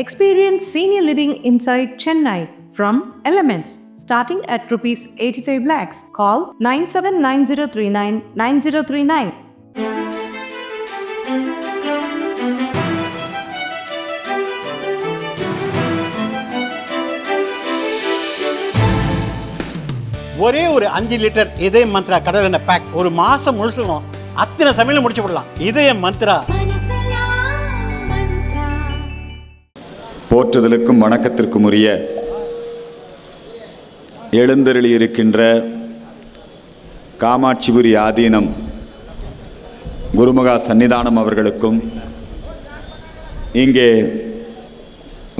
Experience senior living inside Chennai from Elements starting at rupees 85 lakhs. Call 9790399039. ஒரே ஒரு 5 litre இதயம் மந்த்ரா கடல் எண்ணெய் பேக் ஒரு மாசம் முழுசுக்கும் அத்தனை சமையல முடிச்சு விடலாம். இதயம் மந்த்ரா. போற்றுதலுக்கும் வணக்கத்திற்கும் உரிய எழுந்தருளி இருக்கின்ற காமாட்சிபுரி ஆதீனம் குருமகா சன்னிதானம் அவர்களுக்கும், இங்கே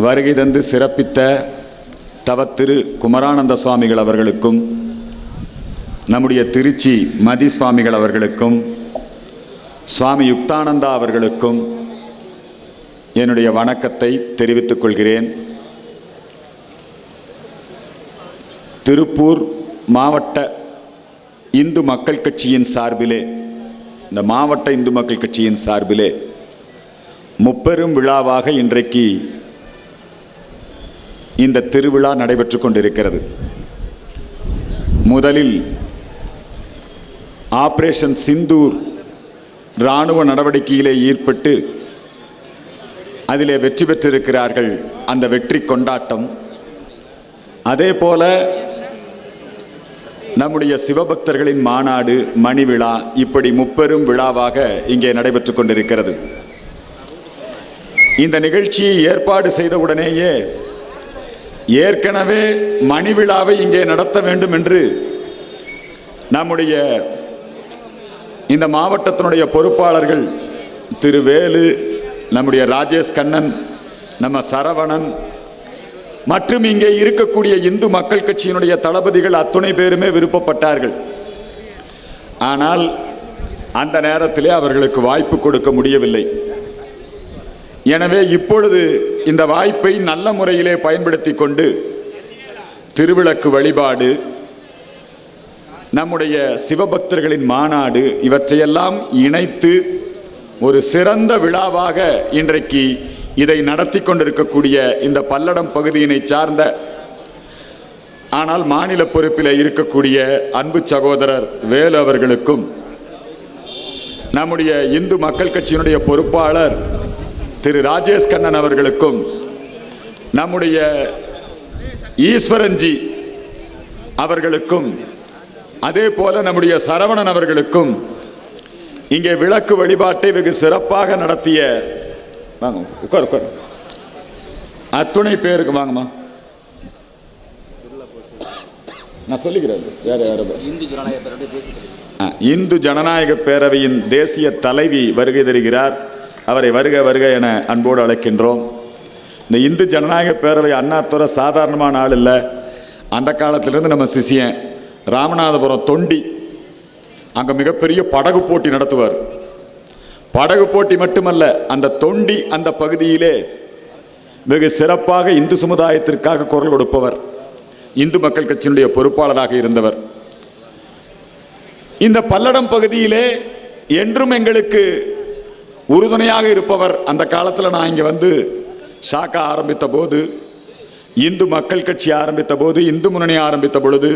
வருகை தந்து சிறப்பித்த தவத்திரு குமரானந்த சுவாமிகள் அவர்களுக்கும், நம்முடைய திருச்சி மதி சுவாமிகள் அவர்களுக்கும், சுவாமி யுக்தானந்தா அவர்களுக்கும் என்னுடைய வணக்கத்தை தெரிவித்துக் கொள்கிறேன். திருப்பூர் மாவட்ட இந்து மக்கள் கட்சியின் சார்பிலே, இந்த மாவட்ட இந்து மக்கள் கட்சியின் சார்பிலே முப்பெரும் விழாவாக இன்றைக்கு இந்த திருவிழா நடைபெற்று கொண்டிருக்கிறது. முதலில் ஆபரேஷன் சிந்தூர் இராணுவ நடவடிக்கையிலே ஈடுபட்டு அதிலே வெற்றி பெற்றிருக்கிறார்கள். அந்த வெற்றி கொண்டாட்டம். அதே போல நம்முடைய சிவபக்தர்களின் மாநாடு, மணி விழா, இப்படி முப்பெரும் விழாவாக இங்கே நடைபெற்று கொண்டிருக்கிறது. இந்த நிகழ்ச்சியை ஏற்பாடு செய்தவுடனேயே ஏற்கனவே மணி விழாவை இங்கே நடத்த வேண்டும் என்று நம்முடைய இந்த மாவட்டத்தினுடைய பொறுப்பாளர்கள் திரு வேலு, நம்முடைய ராஜேஷ் கண்ணன், நம்ம சரவணன் மற்றும் இங்கே இருக்கக்கூடிய இந்து மக்கள் கட்சியினுடைய தளபதிகள் அத்துணை பேருமே விருப்பப்பட்டார்கள். ஆனால் அந்த நேரத்திலே அவர்களுக்கு வாய்ப்பு கொடுக்க முடியவில்லை. எனவே இப்பொழுது இந்த வாய்ப்பை நல்ல முறையிலே பயன்படுத்தி கொண்டு திருவிளக்கு வழிபாடு, நம்முடைய சிவபக்தர்களின் மாநாடு, இவற்றையெல்லாம் இணைத்து ஒரு சிறந்த விழாவாக இன்றைக்கு இதை நடத்தி கொண்டிருக்கக்கூடிய இந்த பல்லடம் பகுதியினை சார்ந்த, ஆனால் மாநில பொறுப்பில் இருக்கக்கூடிய அன்பு சகோதரர் வேலு அவர்களுக்கும், நம்முடைய இந்து மக்கள் கட்சியினுடைய பொறுப்பாளர் திரு ராஜேஷ் கண்ணன் அவர்களுக்கும், நம்முடைய ஈஸ்வரன்ஜி அவர்களுக்கும், அதே போல நம்முடைய சரவணன் அவர்களுக்கும் இங்கே விளக்கு வழிபாட்டை வெகு சிறப்பாக நடத்திய, வாங்க உட்கார் உட்கார், அத்துணை பேருக்கு வாங்கம்மா, நான் சொல்லிக்கிறேன். இந்து ஜனநாயக பேரவையின் தேசிய தலைவி வருகை தருகிறார். அவரை வருக வருக என அன்போடு அழைக்கின்றோம். இந்த இந்து ஜனநாயக பேரவை அண்ணாதுரை சாதாரணமான ஆள் இல்லை. அந்த காலத்திலிருந்து நம்ம சிசியன் ராமநாதபுரம் தொண்டி, அங்கே மிகப்பெரிய படகு போட்டி நடத்துவார். படகு போட்டி மட்டுமல்ல, அந்த தொண்டி அந்த பகுதியிலே வெகு சிறப்பாக இந்து சமுதாயத்திற்காக குரல் கொடுப்பவர், இந்து மக்கள் கட்சியினுடைய பொறுப்பாளராக இருந்தவர். இந்த பல்லடம் பகுதியிலே என்றும் எங்களுக்கு உறுதுணையாக இருப்பவர். அந்த காலத்தில் நான் இங்கே வந்து ஷாக்கா ஆரம்பித்த போது, இந்து மக்கள் கட்சி ஆரம்பித்த போது, இந்து முன்னணி ஆரம்பித்த பொழுது,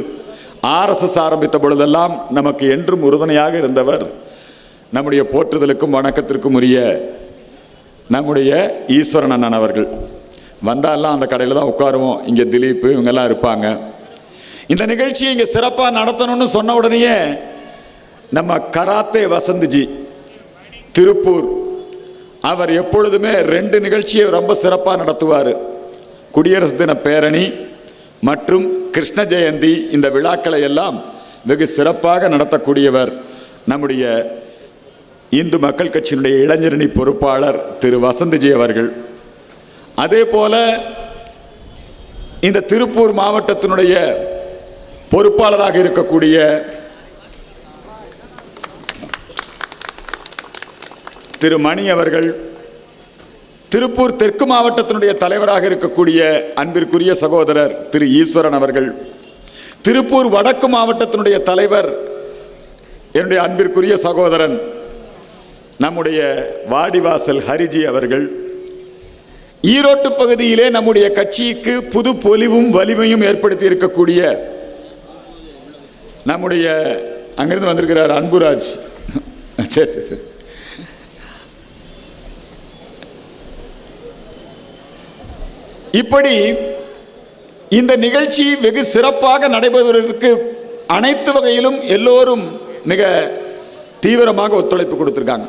RSS ஆரம்பித்த பொழுதெல்லாம் நமக்கு என்றும் உறுதுணையாக இருந்தவர் நம்முடைய போற்றுதலுக்கும் வணக்கத்திற்கும் உரிய நம்முடைய ஈஸ்வரன் அண்ணன் அவர்கள். வந்தாலாம் அந்த கடையில் தான் உட்காருவோம். இங்கே திலீப் இவங்கெல்லாம் இருப்பாங்க. இந்த நிகழ்ச்சியை இங்கே சிறப்பாக நடத்தணும்னு சொன்ன உடனேயே நம்ம கராத்தே வசந்த்ஜி திருப்பூர், அவர் எப்பொழுதுமே 2 நிகழ்ச்சியை ரொம்ப சிறப்பாக நடத்துவார். குடியரசு தின பேரணி மற்றும் கிருஷ்ண ஜெயந்தி, இந்த விழாக்களை எல்லாம் வெகு சிறப்பாக நடத்தக்கூடியவர் நம்முடைய இந்து மக்கள் கட்சியினுடைய இளைஞரணி பொறுப்பாளர் திரு வசந்த்ஜி அவர்கள். அதே போல இந்த திருப்பூர் மாவட்டத்தினுடைய பொறுப்பாளராக இருக்கக்கூடிய திரு மணி அவர்கள், திருப்பூர் தெற்கு மாவட்டத்தினுடைய தலைவராக இருக்கக்கூடிய அன்பிற்குரிய சகோதரர் திரு ஈஸ்வரன் அவர்கள், திருப்பூர் வடக்கு மாவட்டத்தினுடைய தலைவர் என்னுடைய அன்பிற்குரிய சகோதரன் நம்முடைய வாடிவாசல் ஹரிஜி அவர்கள், ஈரோட்டு பகுதியிலே நம்முடைய கட்சிக்கு புது பொலிவும் வலிமையும் ஏற்படுத்தி இருக்கக்கூடிய நம்முடைய அங்கிருந்து வந்திருக்கிறார் அன்புராஜ். சரி சரி. இப்படி இந்த நிகழ்ச்சி வெகு சிறப்பாக நடைபெறுவதற்கு அனைத்து வகையிலும் எல்லோரும் மிக தீவிரமாக ஒத்துழைப்பு கொடுத்திருக்காங்க.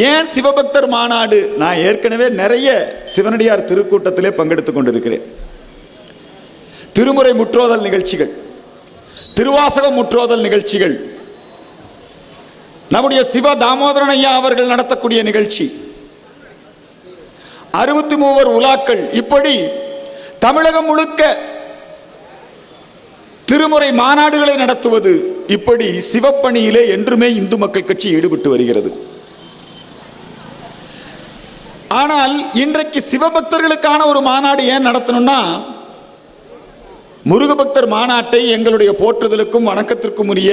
ஏன் சிவபக்தர் மாநாடு? நான் ஏற்கனவே நிறைய சிவனடியார் திருக்கூட்டத்திலே பங்கெடுத்துக் கொண்டிருக்கிறேன். திருமுறை முற்றோதல் நிகழ்ச்சிகள், திருவாசகம் முற்றோதல் நிகழ்ச்சிகள், நம்முடைய சிவ தாமோதரன் ஐயா அவர்கள் நடத்தக்கூடிய நிகழ்ச்சி, 63 உலாக்கள், இப்படி தமிழகம் முழுக்க திருமுறை மாநாடுகளை நடத்துவது, இப்படி சிவப்பணியிலே என்றுமே இந்து மக்கள் கட்சி ஈடுபட்டு வருகிறது. ஆனால் இன்றைக்கு சிவபக்தர்களுக்கான ஒரு மாநாடு ஏன் நடத்தணும்னா, முருகபக்தர் மாநாட்டை எங்களுடைய போற்றுதலுக்கும் வணக்கத்திற்கும் உரிய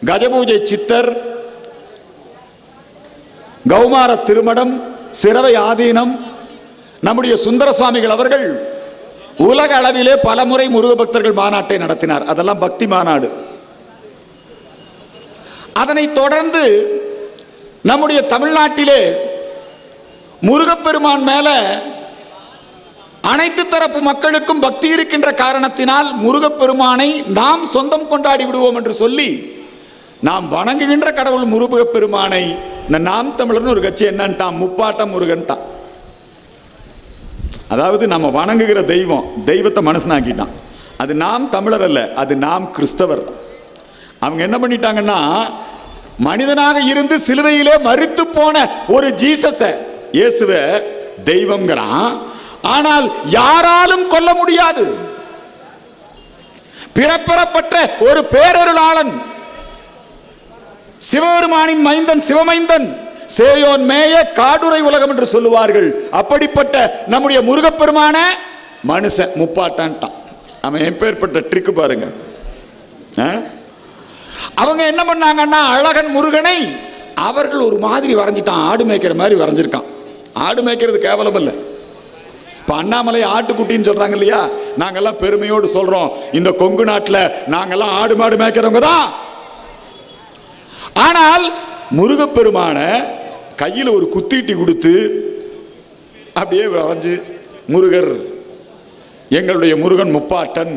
கஜபூஜை சித்தர், கௌமார திருமடம், சிரவை ஆதீனம், நம்முடைய சுந்தர சுவாமிகள் அவர்கள் உலக அளவிலே பல முறை முருக பக்தர்கள் மாநாட்டை நடத்தினார். அதெல்லாம் பக்தி மாநாடு. அதனைத் தொடர்ந்து நம்முடைய தமிழ்நாட்டிலே முருகப்பெருமான் மேல அனைத்து தரப்பு மக்களுக்கும் பக்தி இருக்கின்ற காரணத்தினால் முருகப்பெருமானை நாம் சொந்தம் கொண்டாடி விடுவோம் என்று சொல்லி நாம் வணங்குகின்ற கடவுள் முருகப்பெருமானை இந்த நாம் தமிழர்னு ஒரு கட்சி என்னன்ட்டான், முப்பாட்டம் முருகன்ட்டான். அதாவது நம்ம வணங்குகிற தெய்வத்தை மனுஷனாக்கிட்டான். அது நாம் தமிழர் அல்ல, அது நாம் கிறிஸ்தவர். அவங்க என்ன பண்ணிட்டாங்கன்னா, மனிதனாக இருந்து சிலுவையிலே மரித்து போன ஒரு ஜீசஸ, இயேசுவ தெய்வம்ங்கிறான். ஆனால் யாராலும் கொல்ல முடியாது. பிறப்பெறப்பட்ட ஒரு பேரருளாளன், சிவபெருமானின் மைந்தன், சிவமைந்தன், சேயோன் மேய காடுரை உலகம் என்று சொல்லுவார்கள். அப்படிப்பட்ட நம்முடைய முருகப்பெருமான மனுஷன் முப்பாட்டான்ட்டான். அவன் எப்பேற்பட்ட ட்ரிக்கு பாருங்க. அவங்க என்ன பண்ணாங்கன்னா, அழகன் முருகனை அவர்கள் ஒரு மாதிரி வரைஞ்சிட்டான், ஆடு மேய்க்கிற மாதிரி வரைஞ்சிருக்கான். ஆடு மேய்க்கிறது கேவலம் இல்லை. இப்போ அண்ணாமலை ஆட்டுக்குட்டின்னு சொல்றாங்க இல்லையா, நாங்கெல்லாம் பெருமையோடு சொல்றோம், இந்த கொங்கு நாட்டில் நாங்கெல்லாம் ஆடு மாடு மேய்க்கிறவங்க தான். ஆனால் முருகப்பெருமான கையில் ஒரு குத்தீட்டி கொடுத்து அப்படியே வரைஞ்சு முருகர், எங்களுடைய முருகன் முப்பாட்டன்,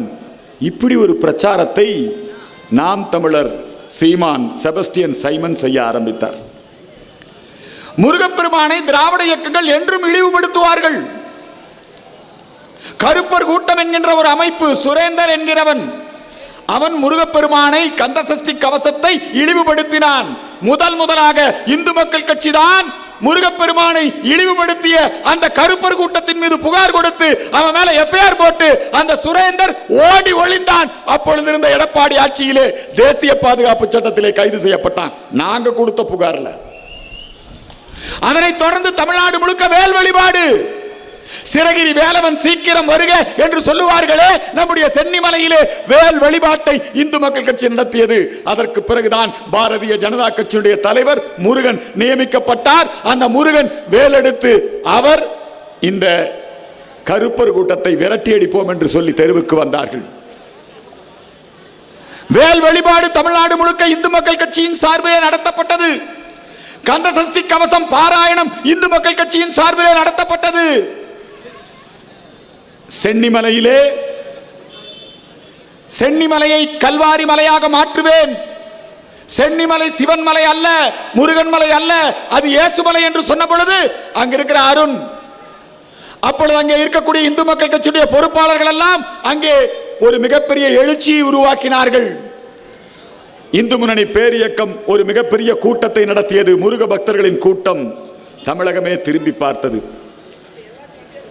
இப்படி ஒரு பிரச்சாரத்தை நாம் தமிழர் சீமான் செபஸ்டியன் சைமன் செய்ய ஆரம்பித்தார். முருகப்பெருமானை திராவிட இயக்கங்கள் என்றும் இழிவுபடுத்துவார்கள். கருப்பர் கூட்டம் என்கின்ற ஒரு அமைப்பு, சுரேந்தர் என்கிறவன், அவன் முருகப்பெருமானை கந்த சஷ்டி கவசத்தை இழிவுபடுத்தினான். முதலாக இந்து மக்கள் கட்சி தான் முருகப்பெருமானை இழிவுபடுத்திய அந்த கருப்பர் கூட்டத்தின் மீது புகார் கொடுத்து அவன் மேல எஃப்ஐஆர் போட்டு அந்த சுரேந்தர் ஓடி ஒளிந்தான். அப்பொழுது இருந்த எடப்பாடி ஆட்சியிலே தேசிய பாதுகாப்பு சட்டத்திலே கைது செய்யப்பட்டான். நாங்க கொடுத்த புகார்ல. அதனைத் தொடர்ந்து தமிழ்நாடு முழுக்க வேல் வழிபாடு. சிறகிரி வேலவன் சீக்கிரம் வருக என்று சொல்லுவார்களே, நம்முடைய சென்னிமலையிலே வேல் வழிபாட்டை இந்து மக்கள் கட்சி நடத்தியது. அதற்கு பிறகுதான் பாரதிய ஜனதா கட்சியுடைய தலைவர் முருகன் நியமிக்கப்பட்டார். அந்த முருகன் வேலெடுத்து அவர் இந்த கருப்பர் கூட்டத்தை விரட்டி அடிப்போம் என்று சொல்லி தெருவுக்கு வந்தார்கள். வேல் வழிபாடு தமிழ்நாடு முழுக்க இந்து மக்கள் கட்சியின் சார்பிலே நடத்தப்பட்டது. கந்த சஷ்டி கவசம் பாராயணம் இந்து மக்கள் கட்சியின் சார்பிலே நடத்தப்பட்டது. சென்னிமலையை கல்வாரி மலையாக மாற்றுவேன். சென்னிமலை சிவன் மலை அல்ல, முருகன் மலை அல்ல, அது இயேசுமலை என்று சொன்ன பொழுது அங்க இருக்கிற அருண், அப்பொழுது அங்கே இருக்கக்கூடிய இந்து மக்கள் கட்சியுடைய பொறுப்பாளர்கள் எல்லாம் அங்கே ஒரு மிகப்பெரிய எழுச்சியை உருவாக்கினார்கள். இந்து முன்னணி பேரியக்கம் ஒரு மிகப்பெரிய கூட்டத்தை நடத்தியது. முருக பக்தர்களின் கூட்டம். தமிழகமே திரும்பி பார்த்தது.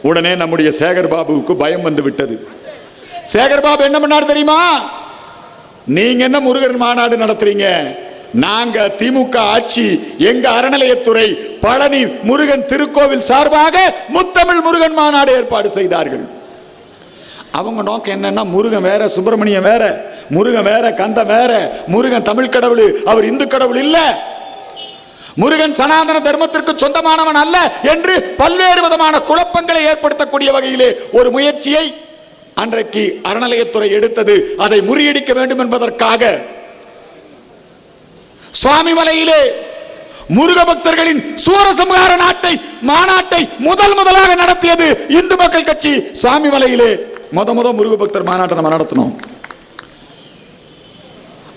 உடனே நம்முடைய சேகர் பாபுவுக்கு பயம் வந்து விட்டது. சேகர் பாபு என்ன பண்ணார் தெரியுமா? நீங்க என்ன முருகன் மாநாடு நடத்துறீங்க? நாங்க திமுக ஆட்சி, எங்க அறநிலையத்துறை பழனி முருகன் திருக்கோவில் சார்பாக முத்தமிழ் முருகன் மாநாடு ஏற்பாடு செய்தார்கள். அவங்க நோக்கம் என்னன்னா, முருகன் வேற, சுப்பிரமணியம் வேற, முருகன் வேற, கந்தன் வேற, முருகன் தமிழ் கடவுள், அவர் இந்து கடவுள் இல்ல. முருகன் சனாதன தர்மத்திற்கு சொந்தமானவன் அல்ல என்று பல்வேறு விதமான குழப்பங்களை ஏற்படுத்தக்கூடிய வகையிலே ஒரு முயற்சியை அன்றைக்கு அறநிலையத்துறை எடுத்தது. அதை முறியடிக்க வேண்டும் என்பதற்காக சுவாமிமலையிலே முருக பக்தர்களின் சூரசம்ஹார மாநாட்டை முதலாக நடத்தியது இந்து மக்கள் கட்சி. சுவாமிமலையிலே முருக பக்தர் மாநாட்டை நம்ம நடத்தினோம்.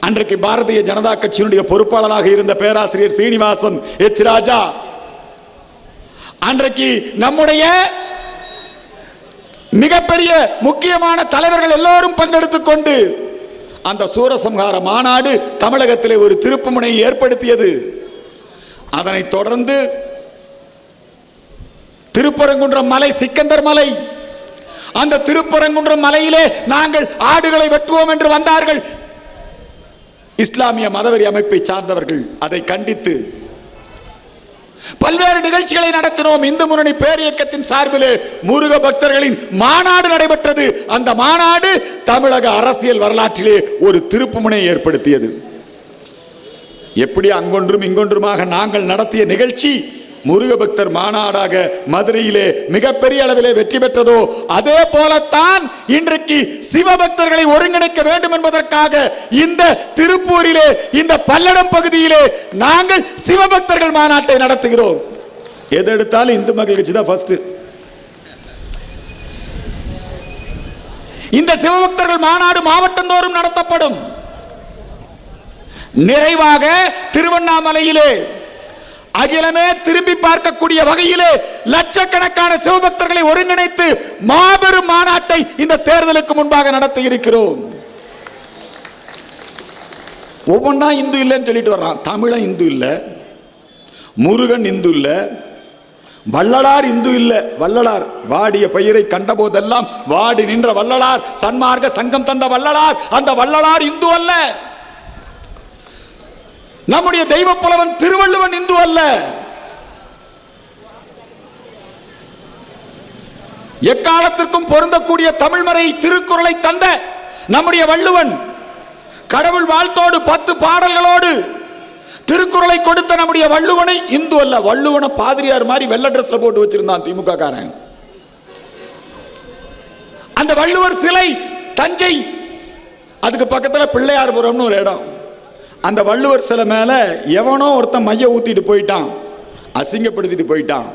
அன்றைக்கு பாரதிய ஜனதா கட்சியினுடைய பொறுப்பாளராக இருந்த பேராசிரியர் சீனிவாசன் எச் ராஜா, அன்றைக்கு நம்முடைய மிகப்பெரிய முக்கியமான தலைவர்கள் எல்லோரும் பங்கெடுத்துக் கொண்டு அந்த சூரசம்ஹார மாநாடு தமிழகத்திலே ஒரு திருப்புமுனை ஏற்படுத்தியது. அதனைத் தொடர்ந்து திருப்பரங்குன்றம் மலை, சிக்கந்தர் மலை, அந்த திருப்பரங்குன்றம் மலையிலே நாங்கள் ஆடுகளை வெட்டுவோம் என்று வந்தார்கள். இஸ்லாமிய மதவெறி அமைப்பை சார்ந்தவர்கள் அதை கண்டித்து பல்வேறு நிகழ்ச்சிகளை நடத்தினோம். இந்து முன்னணி பேரியக்கத்தின் சார்பிலே முருக பக்தர்களின் மாநாடு நடைபெற்றது. அந்த மாநாடு தமிழக அரசியல் வரலாற்றிலே ஒரு திருப்புமுனை ஏற்படுத்தியது. எப்படி அங்கொன்றும் இங்கொன்றுமாக நாங்கள் நடத்திய நிகழ்ச்சி முருக பக்தர் மாநாடாக மதுரையிலே மிகப்பெரிய அளவிலே வெற்றி பெற்றதோ, அதே போலத்தான் இன்றைக்கு சிவபக்தர்களை ஒருங்கிணைக்க வேண்டும் என்பதற்காக இந்த திருப்பூரிலே, இந்த பல்லடம் பகுதியிலே நாங்கள் சிவபக்தர்கள் மாநாட்டை நடத்துகிறோம். எது எடுத்தாலும் இந்து மக்கள் கட்சி தான் ஃபர்ஸ்ட். இந்த சிவபக்தர்கள் மாநாடு மாவட்டந்தோறும் நடத்தப்படும். நிறைவாக திருவண்ணாமலையிலே அகிலமே திரும்பி பார்க்கக்கூடிய வகையிலே லட்சக்கணக்கான சிவபக்தர்களை ஒருங்கிணைத்து மாபெரும் மாநாட்டை இந்த தேர்தலுக்கு முன்பாக நடத்த இருக்கிறோம். ஒவ்வொன்றா இந்து இல்லைன்னு சொல்லிட்டு வர்றான். தமிழன் இந்து இல்ல, முருகன் இந்து இல்ல, வள்ளலார் இந்து இல்ல. வள்ளலார் வாடிய பயிரை கண்ட போதெல்லாம் வாடி நின்ற வள்ளலார், சன்மார்க்க சங்கம் தந்த வள்ளலார், அந்த வள்ளலார் இந்து அல்ல. நம்முடைய தெய்வ புலவன் திருவள்ளுவன் இந்து அல்ல. எக்காலத்திற்கும் பொருந்தக்கூடிய தமிழ்மறை திருக்குறளை தந்த நம்முடைய வள்ளுவன், கடவுள் வாழ்த்தோடு 10 பாடல்களோடு திருக்குறளை கொடுத்த நம்முடைய வள்ளுவனை இந்து அல்ல. வள்ளுவனை பாதிரியார் மாதிரி வெள்ளை டிரெஸ்ல போட்டு வச்சிருந்தான் திமுக காரன். அந்த வள்ளுவர் சிலை தஞ்சை, அதுக்கு பக்கத்துல பிள்ளையார்புரம்னு ஒரு இடம். அந்த வள்ளுவர் சிலை மேல எவனோ ஒருத்தன் மைய ஊத்திட்டு போயிட்டான், அசிங்கப்படுத்திட்டு போயிட்டான்.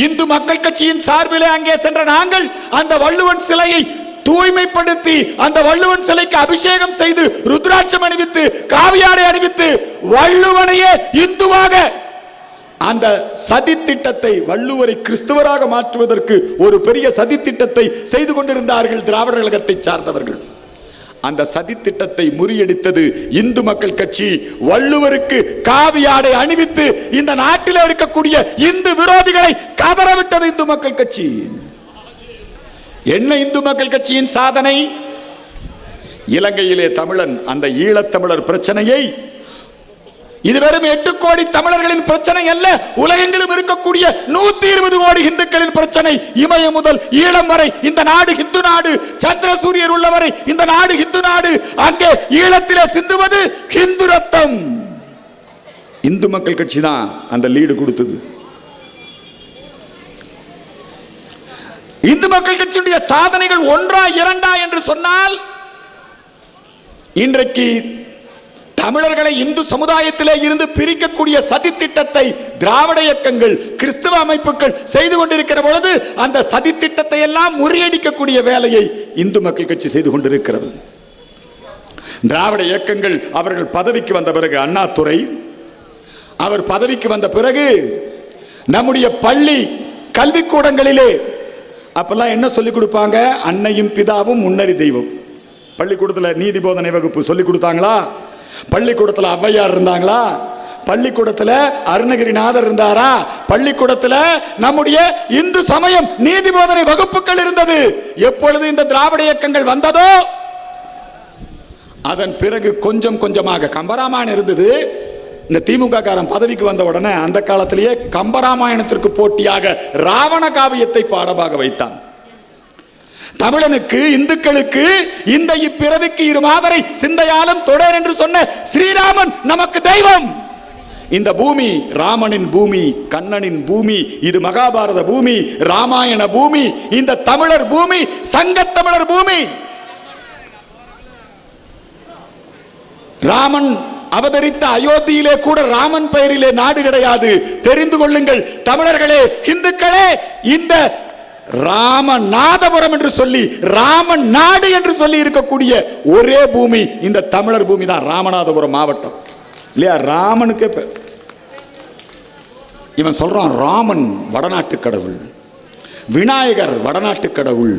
இந்து மக்கள் கட்சியின் சார்பிலே அங்கே சென்ற நாங்கள் அந்த வள்ளுவன் சிலையை தூய்மைப்படுத்தி அந்த வள்ளுவன் சிலைக்கு அபிஷேகம் செய்து ருத்ராட்சம் அணிவித்து காவியாடை அணிவித்து வள்ளுவனையே இந்துவாக, அந்த சதி திட்டத்தை, வள்ளுவரை கிறிஸ்துவராக மாற்றுவதற்கு ஒரு பெரிய சதி திட்டத்தை செய்து கொண்டிருந்தார்கள் திராவிடர் கழகத்தை சார்ந்தவர்கள். அந்த சதி திட்டத்தை முறியடித்தது இந்து மக்கள் கட்சி. வள்ளுவருக்கு காவியாடை அணிவித்து இந்த நாட்டில் இருக்கக்கூடிய இந்து விரோதிகளை கதறவிட்டது இந்து மக்கள் கட்சி. என்ன இந்து மக்கள் கட்சியின் சாதனை? இலங்கையிலே தமிழன், அந்த ஈழத்தமிழர் பிரச்சனையை, இது வெறும் 8 கோடி தமிழர்களின் பிரச்சனை அல்ல, உலகெங்கிலும் இருக்கக்கூடிய 120 கோடி இந்துக்களின் பிரச்சனை. இமயம் முதல் ஈழம் வரை இந்த நாடு இந்து நாடு, சந்திர சூரியர் உள்ளவரை இந்த நாடு இந்து நாடு. அங்கே ஈழத்திலே சிந்துவது இந்து ரத்தம். இந்து மக்கள் கட்சி தான் அந்த லீடு கொடுத்தது. இந்து மக்கள் கட்சியுடைய சாதனைகள் 1 2 என்று சொன்னால், இன்றைக்கு தமிழர்களை இந்து சமுதாயத்திலே இருந்து பிரிக்கக்கூடிய சதி திட்டத்தை திராவிட இயக்கங்கள், கிறிஸ்தவ அமைப்புகள் செய்து கொண்டிருக்கிற பொழுது அந்த சதி திட்டத்தை எல்லாம் முறியடிக்கக்கூடிய வேலையை இந்து மக்கள் கட்சி செய்து கொண்டிருக்கிறது. திராவிட இயக்கங்கள் அவர்கள் பதவிக்கு வந்த பிறகு, அண்ணாதுரை அவர் பதவிக்கு வந்த பிறகு நம்முடைய பள்ளி கல்விக்கூடங்களிலே அப்பெல்லாம் என்ன சொல்லிக் கொடுப்பாங்க? அன்னையும் பிதாவும் முன்னறி தெய்வம். பள்ளிக்கூடத்தில் நீதி போதனை வகுப்பு சொல்லிக் கொடுத்தாங்களா? பள்ளிக்கூடத்தில் ஔவையார் இருந்தாங்களா? பள்ளிக்கூடத்தில் அருணகிரிநாதர் இருந்தாரா? பள்ளிக்கூடத்தில் நம்முடைய இந்து சமயம் நீதி போதனை வகுப்புகள் இருந்தது. எப்பொழுது இந்த திராவிட இயக்கங்கள் வந்ததோ அதன் பிறகு கொஞ்சம் கொஞ்சமாக கம்பராமாயணம் இருந்தது. இந்த திமுக காரன் பதவிக்கு வந்த உடனே அந்த காலத்திலேயே கம்பராமாயணத்திற்கு போட்டியாக ராவண காவியத்தை பாடமாக வைத்தான். தமிழனுக்கு, இந்துக்களுக்கு இந்த இப்பிறவிக்கு 2 மாதரை சிந்தையாலும் தொடர் என்று சொன்ன ஸ்ரீராமன் நமக்கு தெய்வம். இந்த பூமி ராமனின் பூமி, கண்ணனின் பூமி, இது மகாபாரத பூமி, ராமாயண பூமி, இந்த தமிழர் பூமி, சங்கத்தமிழர் பூமி. ராமன் அவதரித்த அயோத்தியிலே கூட ராமன் பெயரிலே நாடு கிடையாது. தெரிந்து கொள்ளுங்கள் தமிழர்களே, இந்துக்களே, இந்த ராமநாதபுரம் என்று சொல்லி ராமன் நாடு என்று சொல்லி இருக்கக்கூடிய ஒரே பூமி இந்த தமிழர் பூமி தான், ராமநாதபுரம் மாவட்டம். இல்லையா? ராமனுக்கு இவன் சொல்றான், ராமன் வடநாட்டு கடவுள், விநாயகர் வடநாட்டு கடவுள்,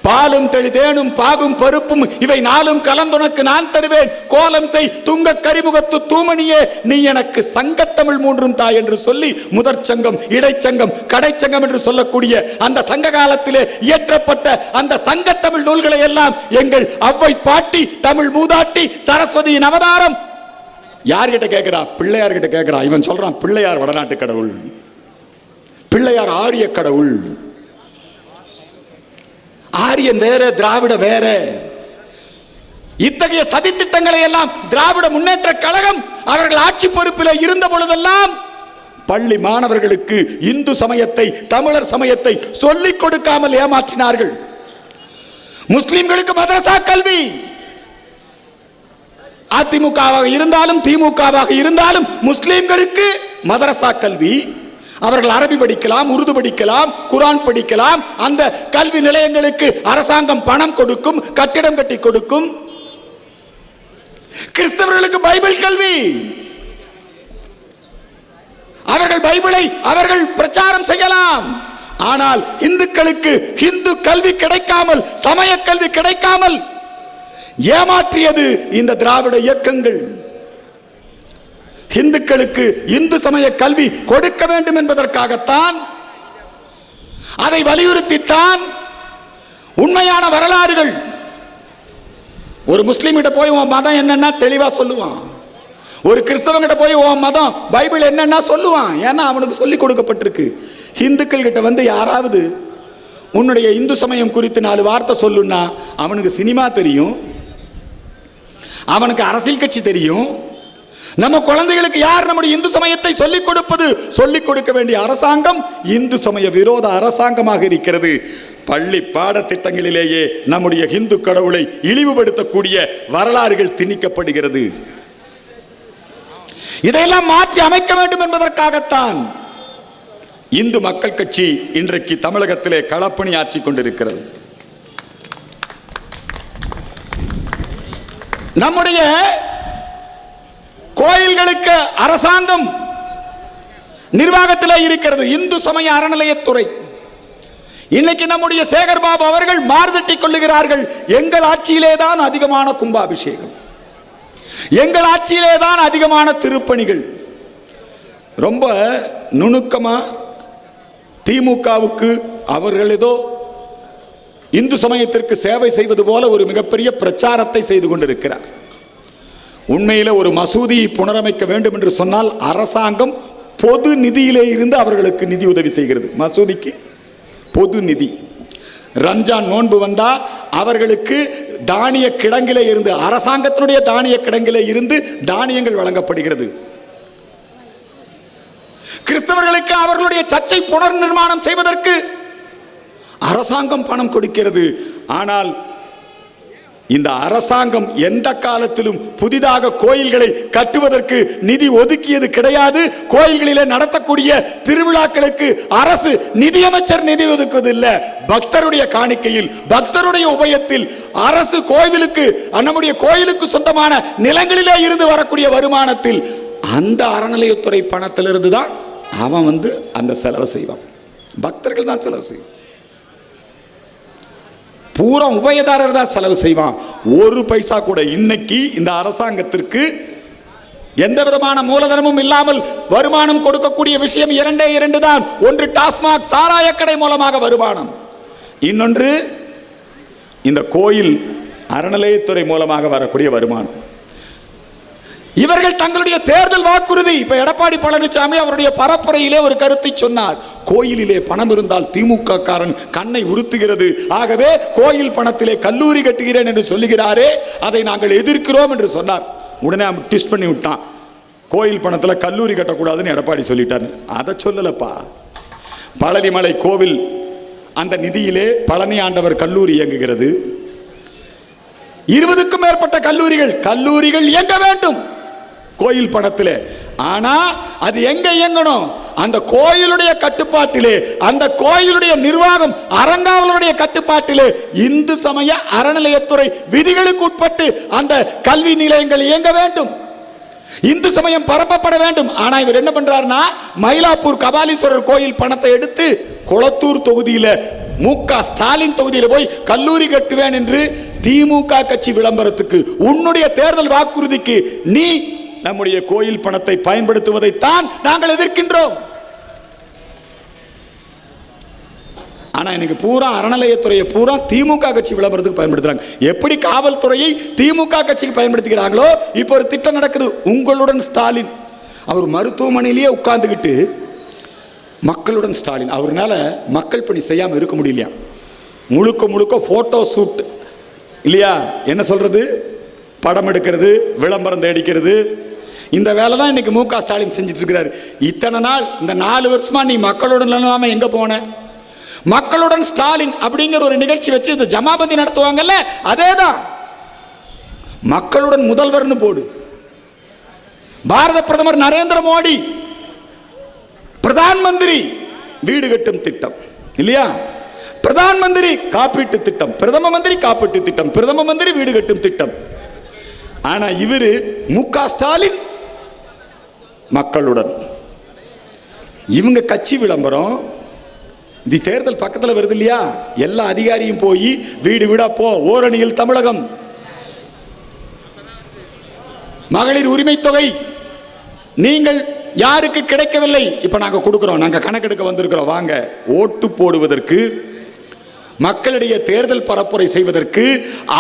பாலும் தெளிதேனும் பாகும் பருப்பும் இவை நாளும் கலந்துனக்கு நான் தருவேன், கோலம் செய் துங்க கரிமுகத்து தூமணியே நீ எனக்கு சங்கத்தமிழ் மூன்றும் தாய் என்று சொல்லி முதற் சங்கம், இடைச்சங்கம், கடைச்சங்கம் என்று சொல்லக்கூடிய அந்த சங்க காலத்திலே இயற்றப்பட்ட அந்த சங்கத்தமிழ் நூல்களை எல்லாம் எங்கள் அவ்வை பாட்டி தமிழ் மூதாட்டி சரஸ்வதியின் அவதாரம் யார்கிட்ட கேட்கிறா? பிள்ளையார் கிட்ட கேட்கிறா. இவன் சொல்றான், பிள்ளையார் வடநாட்டு கடவுள், பிள்ளையார் ஆரிய கடவுள். ஆரியன் வேற, திராவிட வேற. இத்தகைய சதித்திட்டங்களை எல்லாம் திராவிட முன்னேற்ற கழகம் அவர்கள் ஆட்சி பொறுப்பில் இருந்த பொழுதெல்லாம் பள்ளி மாணவர்களுக்கு இந்து சமயத்தை, தமிழர் சமயத்தை சொல்லிக் கொடுக்காமல் ஏமாற்றினார்கள். முஸ்லிம்களுக்கு மதரசா கல்வி, அதிமுகவாக இருந்தாலும் திமுகவாக இருந்தாலும் முஸ்லிம்களுக்கு மதரசா கல்வி. அவர்கள் அரபி படிக்கலாம், உருது படிக்கலாம், குரான் படிக்கலாம். அந்த கல்வி நிலையங்களுக்கு அரசாங்கம் பணம் கொடுக்கும், கட்டிடம் கட்டி கொடுக்கும். கிறிஸ்தவர்களுக்கு பைபிள் கல்வி, அவர்கள் பைபிளை அவர்கள் பிரச்சாரம் செய்யலாம். ஆனால் இந்துக்களுக்கு இந்து கல்வி கிடைக்காமல், சமய கல்வி கிடைக்காமல் ஏமாற்றியது இந்த திராவிட இயக்கங்கள். இந்துக்களுக்கு இந்து சமய கல்வி கொடுக்க வேண்டும் என்பதற்காகத்தான், அதை வலியுறுத்தித்தான் உண்மையான வரலாறுகள். ஒரு முஸ்லீமிட்ட போய் உன் மதம் என்னன்னா தெளிவா சொல்லுவான், ஒரு கிறிஸ்தவங்கிட்ட போய் உன் மதம் பைபிள் என்னன்னா சொல்லுவான். ஏன்னா அவனுக்கு சொல்லிக் கொடுக்கப்பட்டிருக்கு. இந்துக்கள் கிட்ட வந்து யாராவது உன்னுடைய இந்து சமயம் குறித்து 4 வார்த்தை சொல்லுன்னா அவனுக்கு சினிமா தெரியும், அவனுக்கு அரசியல் கட்சி தெரியும். நம்ம குழந்தைகளுக்கு யார் நம்முடைய இந்து சமயத்தை சொல்லிக் கொடுப்பது? சொல்லிக் கொடுக்க வேண்டிய அரசாங்கம் இந்து சமய விரோத அரசாங்கமாக இருக்கிறது. பள்ளி பாடத்திட்டங்களிலேயே நம்முடைய இந்து கடவுளை இழிவுபடுத்தக்கூடிய வரலாறுகள் திணிக்கப்படுகிறது. இதையெல்லாம் மாற்றி அமைக்க வேண்டும் என்பதற்காகத்தான் இந்து மக்கள் கட்சி இன்றைக்கு தமிழகத்திலே களப்பணி ஆற்றிக் கொண்டிருக்கிறது. நம்முடைய கோயில்களுக்கு அரசாங்கம் நிர்வாகத்தில் இருக்கிறது, இந்து சமய அறநிலையத்துறை. இன்னைக்கு நம்முடைய சேகர் பாபு அவர்கள் மார்தட்டிக் கொள்ளுகிறார்கள், எங்கள் ஆட்சியிலே தான் அதிகமான கும்பாபிஷேகம், எங்கள் ஆட்சியிலே தான் அதிகமான திருப்பணிகள். ரொம்ப நுணுக்கமா திமுகவுக்கு அவர்கள் ஏதோ இந்து சமயத்திற்கு சேவை செய்வது போல ஒரு மிகப்பெரிய பிரச்சாரத்தை செய்து கொண்டிருக்கிறார். உண்மையில ஒரு மசூதியை புனரமைக்க வேண்டும் என்று சொன்னால் அரசாங்கம் பொது நிதியிலே இருந்து அவர்களுக்கு நிதி உதவி செய்கிறது. மசூதிக்கு பொது நிதி. ரம்ஜான் நோன்பு வந்தா அவர்களுக்கு தானிய கிடங்கிலே இருந்து, அரசாங்கத்தினுடைய தானிய கிடங்கிலே இருந்து தானியங்கள் வழங்கப்படுகிறது. கிறிஸ்தவர்களுக்கு அவர்களுடைய சர்ச்சை புனர் நிர்மாணம் செய்வதற்கு அரசாங்கம் பணம் கொடுக்கிறது. ஆனால் இந்த அரசாங்கம் எந்த காலத்திலும் புதிதாக கோயில்களை கட்டுவதற்கு நிதி ஒதுக்கியது கிடையாது. கோயில்களிலே நடத்தக்கூடிய திருவிழாக்களுக்கு அரசு நிதியமைச்சர் நிதி ஒதுக்குவதில்லை. பக்தருடைய காணிக்கையில், பக்தருடைய உபயத்தில், அரசு கோவிலுக்கு, நம்முடைய கோயிலுக்கு சொந்தமான நிலங்களிலே இருந்து வரக்கூடிய வருமானத்தில், அந்த அறநிலையத்துறை பணத்திலிருந்து தான் அவன் அந்த செலவு செய்வான். பக்தர்கள் தான் செலவு செய்வான், பூரா உபயதாரர் தான் செலவு செய்வான். ஒரு பைசா கூட இன்னைக்கு இந்த அரசாங்கத்திற்கு எந்த விதமான மூலதனமும் இல்லாமல் வருமானம் கொடுக்கக்கூடிய விஷயம் 2 தான். ஒன்று டாஸ்மாக் சாராய கடை மூலமாக வருமானம், இன்னொன்று இந்த கோயில் அறநிலையத்துறை மூலமாக வரக்கூடிய வருமானம். இவர்கள் தங்களுடைய தேர்தல் வாக்குறுதி, இப்ப எடப்பாடி பழனிசாமி அவருடைய பரப்புரையிலே ஒரு கருத்தை சொன்னார். கோயிலிலே பணம் இருந்தால் திமுக காரன் கண்ணை உறுத்துகிறது, ஆகவே கோயில் பணத்திலே கல்லூரி கட்டுகிறேன் என்று சொல்லுகிறாரே, அதை நாங்கள் எதிர்க்கிறோம் என்று சொன்னார். உடனே அவன் ட்விஸ்ட் பண்ணி விட்டான். கோயில் பணத்தில் கல்லூரி கட்டக்கூடாதுன்னு எடப்பாடி சொல்லிட்டாரு. அதை சொல்லலப்பா. பழனிமலை கோவில் அந்த நிதியிலே பழனி ஆண்டவர் கல்லூரி இயங்குகிறது. 20க்கும் மேற்பட்ட கல்லூரிகள் இயங்க வேண்டும் கோயில் பணத்திலே. ஆனா அது எங்க இயங்கணும்? அந்த கோயிலுடைய கட்டுப்பாட்டிலே, அந்த கோயிலுடைய நிர்வாகம் அறங்காவலருடைய கட்டுப்பாட்டிலே இந்து சமய அறநிலையத்துறை விதிகளுக்கு உட்பட்டு அந்த கல்வி நிலையங்கள் இயங்க வேண்டும். இந்து சமயம் பரப்பப்பட வேண்டும். ஆனா இவர் என்ன பண்றாருன்னா, மயிலாப்பூர் கபாலீஸ்வரர் கோயில் பணத்தை எடுத்து கொளத்தூர் தொகுதியில மு.க. ஸ்டாலின் தொகுதியில் போய் கல்லூரி கட்டுவேன் என்று திமுக கட்சி விளம்பரத்துக்கு, உன்னுடைய தேர்தல் வாக்குறுதிக்கு நீ நம்முடைய கோயில் பணத்தை பயன்படுத்துவதைத்தான் நாங்கள் எதிர்க்கின்றோம். ஆனா இன்னைக்கு பூரா அறநிலையத்துறையை பூரா திமுக கட்சி விளம்பரத்துக்கு பயன்படுத்துறாங்க. எப்படி காவல்துறையை திமுக கட்சிக்கு பயன்படுத்துகிறாங்களோ இப்போ ஒரு திட்டம் நடக்குது. உங்களுடன் ஸ்டாலின் அவர் மருத்துவமனையிலேயே உட்கார்ந்துகிட்டு மக்களுடன் ஸ்டாலின் அவர்னால மக்கள் பணி செய்யாம இருக்க முடியலையா? முழுக்க போட்டோ ஷூட் இல்லையா? என்ன சொல்றது? படம் எடுக்கிறது, விளம்பரம் தேடிக்கிறது. இந்த வேலை தான் இன்னைக்கு மு.க. ஸ்டாலின் செஞ்சுட்டு இருக்கிறாரு. இத்தனை நாள் இந்த 4 வருஷமா நீ மக்களுடன் இல்லாம எங்க போன? மக்களுடன் ஸ்டாலின் அப்படிங்கிற ஒரு நிகழ்ச்சி வச்சு இந்த ஜமாபந்தி நடத்துவாங்கல்ல, அதேதான். மக்களுடன் முதல்வர்னு போடு. பாரத பிரதமர் நரேந்திர மோடி பிரதான் மந்திரி வீடு கட்டும் திட்டம் இல்லையா? பிரதான் மந்திரி காப்பீட்டு திட்டம், பிரதம மந்திரி காப்பீட்டு திட்டம், பிரதம மந்திரி வீடு கட்டும் திட்டம். ஆனா இவரு மு.க. ஸ்டாலின் மக்களுடன். இவங்க கட்சி விளம்பரம். இந்த தேர்தல் பக்கத்தில் வருது இல்லையா? எல்லா அதிகாரியும் போய் வீடு வீடா போ, ஓரணியில் தமிழகம், மகளிர் உரிமை தொகை நீங்கள் யாருக்கு கிடைக்கவில்லை, இப்ப நாங்க கொடுக்கிறோம், நாங்க கணக்கெடுக்க வந்திருக்கிறோம், வாங்க. ஓட்டு போடுவதற்கு, மக்களிடையே தேர்தல் பரப்புரை செய்வதற்கு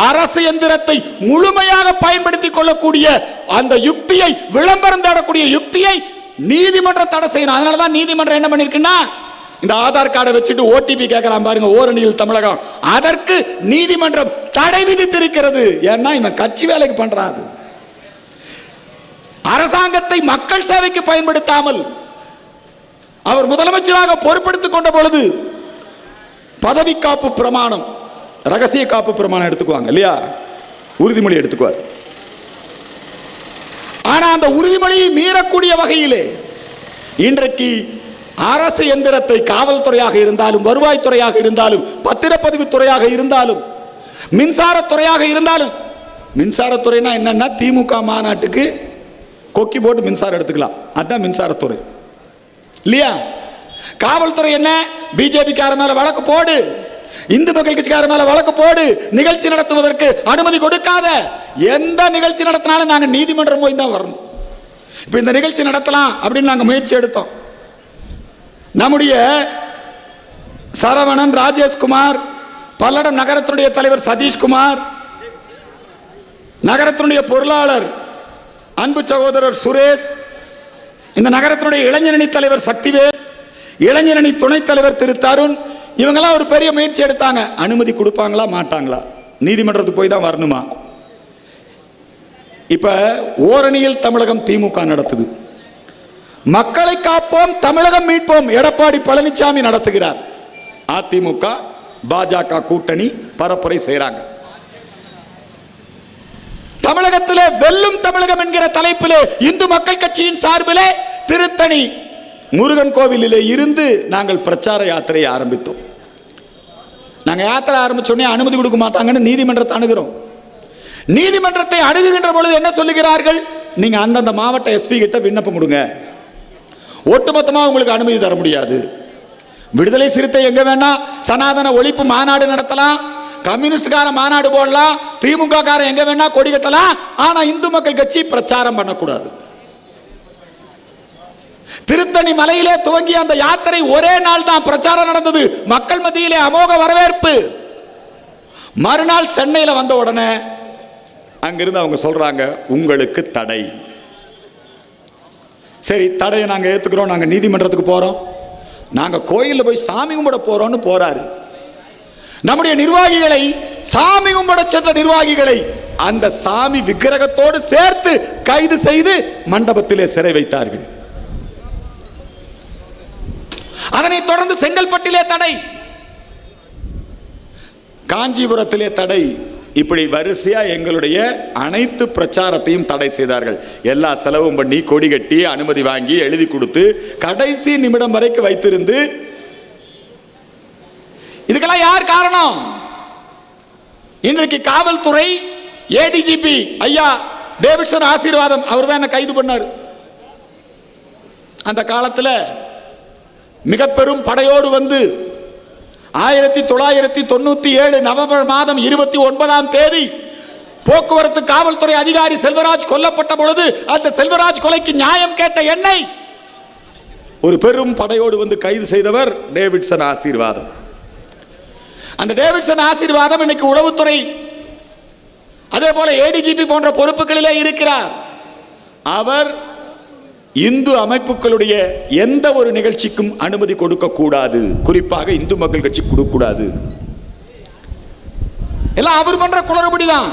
அரசு எந்திரத்தை முழுமையாக பயன்படுத்திக் கொள்ளக்கூடிய அந்த யுக்தியை, விளம்பரம் தேடக்கூடிய யுக்தியை நீதிமன்றம் தடை செய்யணும். அதனாலதான் நீதிமன்றம் என்ன பண்ணிருக்குன்னா, இந்த ஆதார் கார்டை வச்சுட்டு ஓடிபி கேட்கலாம் பாருங்க, ஓரணியில் தமிழகம், அதற்கு நீதிமன்றம் தடை விதித்திருக்கிறது. ஏன்னா இவன் கட்சி வேலைக்கு பண்றான். அரசாங்கத்தை மக்கள் சேவைக்கு பயன்படுத்தாமல் அவர் முதலமைச்சராக பொறுப்பெடுத்துக் கொண்ட பொழுது பதவி காப்பு பிரமாணம், ரகசிய காப்பு பிரமாணம் எடுத்துக்குவாங்க இல்லையா? உறுதிமொழி எடுத்துக்குவார். ஆனா அந்த உறுதிமொழியை மீறக்கூடிய வகையிலே இன்றைக்கு அரசு எந்திரத்தை, காவல்துறையாக இருந்தாலும், வருவாய்த்துறையாக இருந்தாலும், பத்திரப்பதிவு துறையாக இருந்தாலும், மின்சாரத்துறையாக இருந்தாலும், மின்சாரத்துறைனா என்னன்னா திமுக மாநாட்டுக்கு கொக்கி போட்டு மின்சாரம் எடுத்துக்கலாம், அதுதான் மின்சாரத்துறை இல்லையா? காவல்துறை என்ன? பிஜேபிக்கார மேல வழக்கு போடு, இந்து மக்கள் கட்சிக்கார மேல வழக்கு போடு, நிகழ்ச்சி நடத்துவதற்கு அனுமதி கொடுக்காத. எந்த நிகழ்ச்சி நடத்தினாலும் நாங்க நீதிமன்றம் போய் தான் வரணும். இப்ப இந்த நிகழ்ச்சி நடத்தலாம் அப்படின்னு நாங்க முயற்சி எடுத்தோம். நம்முடைய சரவணன், ராஜேஷ்குமார், பல்லடம் நகரத்தினுடைய தலைவர் சதீஷ்குமார், நகரத்தினுடைய பொருளாளர் அன்பு சகோதரர் சுரேஷ், இந்த நகரத்தினுடைய இளைஞரணி தலைவர் சக்திவேல், இளைஞரணி துணைத் தலைவர் திரு தருண், இவங்கெல்லாம் ஒரு பெரிய முயற்சி எடுத்தாங்க. அனுமதி கொடுப்பாங்களா மாட்டாங்களா? நீதிமன்றத்துக்கு போய் தான் வரணுமா? இப்ப ஓரணியில் தமிழகம் திமுக நடத்துது. மக்களை காப்போம், தமிழகம் மீட்போம் எடப்பாடி பழனிசாமி நடத்துகிறார். அதிமுக பாஜக கூட்டணி பரப்புரை செய்றாங்க. தமிழகத்திலே வெல்லும் தமிழகம் என்கிற தலைப்பிலே இந்து மக்கள் கட்சியின் சார்பிலே திருத்தணி முருகன் கோவிலிலே இருந்து நாங்கள் பிரச்சார யாத்திரையை ஆரம்பித்தோம். நாங்க யாத்திரை ஆரம்பிச்சோடனே அனுமதி கொடுக்க மாட்டாங்கன்னு நீதிமன்றத்தை அணுகிறோம். நீதிமன்றத்தை அணுகுகின்ற பொழுது என்ன சொல்லுகிறார்கள்? நீங்க அந்தந்த மாவட்ட எஸ்பி கிட்ட விண்ணப்பம் கொடுங்க, ஒட்டுமொத்தமா உங்களுக்கு அனுமதி தர முடியாது. விடுதலை சிறுத்தை எங்க வேணா சனாதன ஒழிப்பு மாநாடு நடத்தலாம், கம்யூனிஸ்டுக்கார மாநாடு போடலாம், திமுக கார எங்க வேணா கொடி கட்டலாம், ஆனா இந்து மக்கள் கட்சி பிரச்சாரம் பண்ணக்கூடாது. திருத்தணி மலையிலே துவங்கிய அந்த யாத்திரை ஒரே நாள் தான் பிரச்சாரம் நடந்தது. மக்கள் மத்தியிலே அமோக வரவேற்பு. மறுநாள் சென்னையில் வந்த உடனே அங்கிருந்து அவங்க சொல்றாங்க, உங்களுக்கு தடை. சரி, தடையை நாங்க ஏத்துக்கிறோம், நாங்க நீதிமன்றத்துக்கு போறோம், நாங்க கோயிலில் போய் சாமி கும்பிட போறோம்னு போறாரு. நம்முடைய நிர்வாகிகளை, சாமி கும்பிட சென்ற நிர்வாகிகளை அந்த சாமி விக்கிரகத்தோடு சேர்த்து கைது செய்து மண்டபத்திலே சிறை வைத்தார்கள். அதனை தொடர்ந்து செங்கல்பட்டிலே தடை, காஞ்சிபுரத்திலே தடை, இப்படி வரிசையா எங்களுடைய அனைத்து பிரச்சாரத்தையும் தடை செய்தார்கள். எல்லா செலவும் பண்ணி கொடி கட்டி அனுமதி வாங்கி எழுதி கொடுத்து கடைசி நிமிடம் வரைக்கும் வைத்திருந்து, இதுக்கெல்லாம் யார் காரணம்? இன்றைக்கு காவல்துறை ஏடிஜிபி ஐயா டேவிட்சன் ஆசீர்வாதம், அவர் தான் என்ன கைது பண்ணார். அந்த காலத்தில் மிக பெரும் படையோடு வந்து 1997 நவம்பர் மாதம் 29ஆம் தேதி போக்குவரத்து காவல்துறை அதிகாரி செல்வராஜ் கொல்லப்பட்ட பொழுது அந்த செல்வராஜ் கொலைக்கு நியாயம் கேட்ட என்னை ஒரு பெரும் படையோடு வந்து கைது செய்தவர் டேவிட்சன் ஆசீர்வாதம். அந்த டேவிட்சன் ஆசீர்வாதம் இன்னைக்கு உளவுத்துறை அதே போல ஏடிஜிபி போன்ற பொறுப்புகளிலே இருக்கிறார். அவர் இந்து அமைப்புகளுடைய எந்த ஒரு நிகழ்ச்சிக்கும் அனுமதி கொடுக்க கூடாது, குறிப்பாக இந்து மக்கள் கட்சி கொடுக்கூடாது. எல்லாம் அவர் பண்ற குளறுபடிதான்.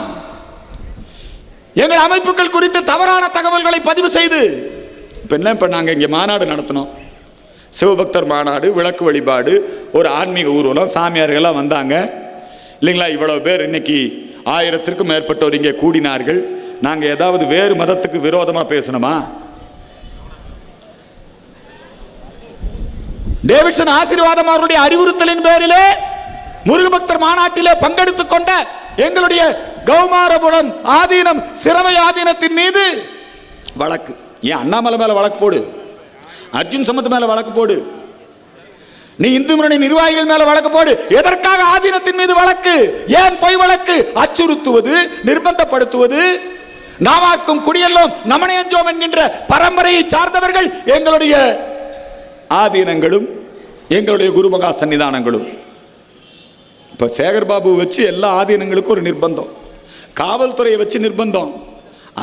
எங்கள் அமைப்புகள் குறித்து தவறான தகவல்களை பதிவு செய்து இப்ப நாங்க இங்க மாநாடு நடத்தினோம். சிவபக்தர் மாநாடு, விளக்கு வழிபாடு, ஒரு ஆன்மீக ஊர்வலம், சாமியார்கள்லாம் வந்தாங்க இல்லைங்களா? இவ்வளவு பேர் இன்னைக்கு 1000த்திற்கும் மேற்பட்டோர் இங்கே கூடினார்கள். நாங்க ஏதாவது வேறு மதத்துக்கு விரோதமா பேசணுமா? டேவிட்சன் ஆசீர்வாதம் அவருடைய அறிவுறுத்தலின் பேரிலே முருகபக்தர் மாநாட்டிலே பங்கெடுத்துக் கொண்ட எங்களுடைய கௌமாரபுரம் ஆதீனம் சிரவை ஆதீனத்தின் மீது வழக்கு. ஏன் அண்ணாமலை மேல வழக்கு போடு, அர்ஜுன் சம்பத் மேல வழக்கு போடு, நீ இந்து முன்னணி நிர்வாகிகள் மேல வழக்கு போடு. எதற்காக ஆதீனத்தின் மீது வழக்கு? ஏன் பொய் வழக்கு? அச்சுறுத்துவது, நிர்பந்தப்படுத்துவது. நாமாக்கும் குடியெல்லாம் நமனையஞ்சோம் என்கின்ற பரம்பரையை சார்ந்தவர்கள் எங்களுடைய ஆதீனங்களும் எங்களுடைய குருமகா சன்னிதானங்களும். இப்ப சேகர்பாபு வச்சு எல்லா ஆதீனங்களுக்கும் ஒரு நிர்பந்தம், காவல்துறையை வச்சு நிர்பந்தம்.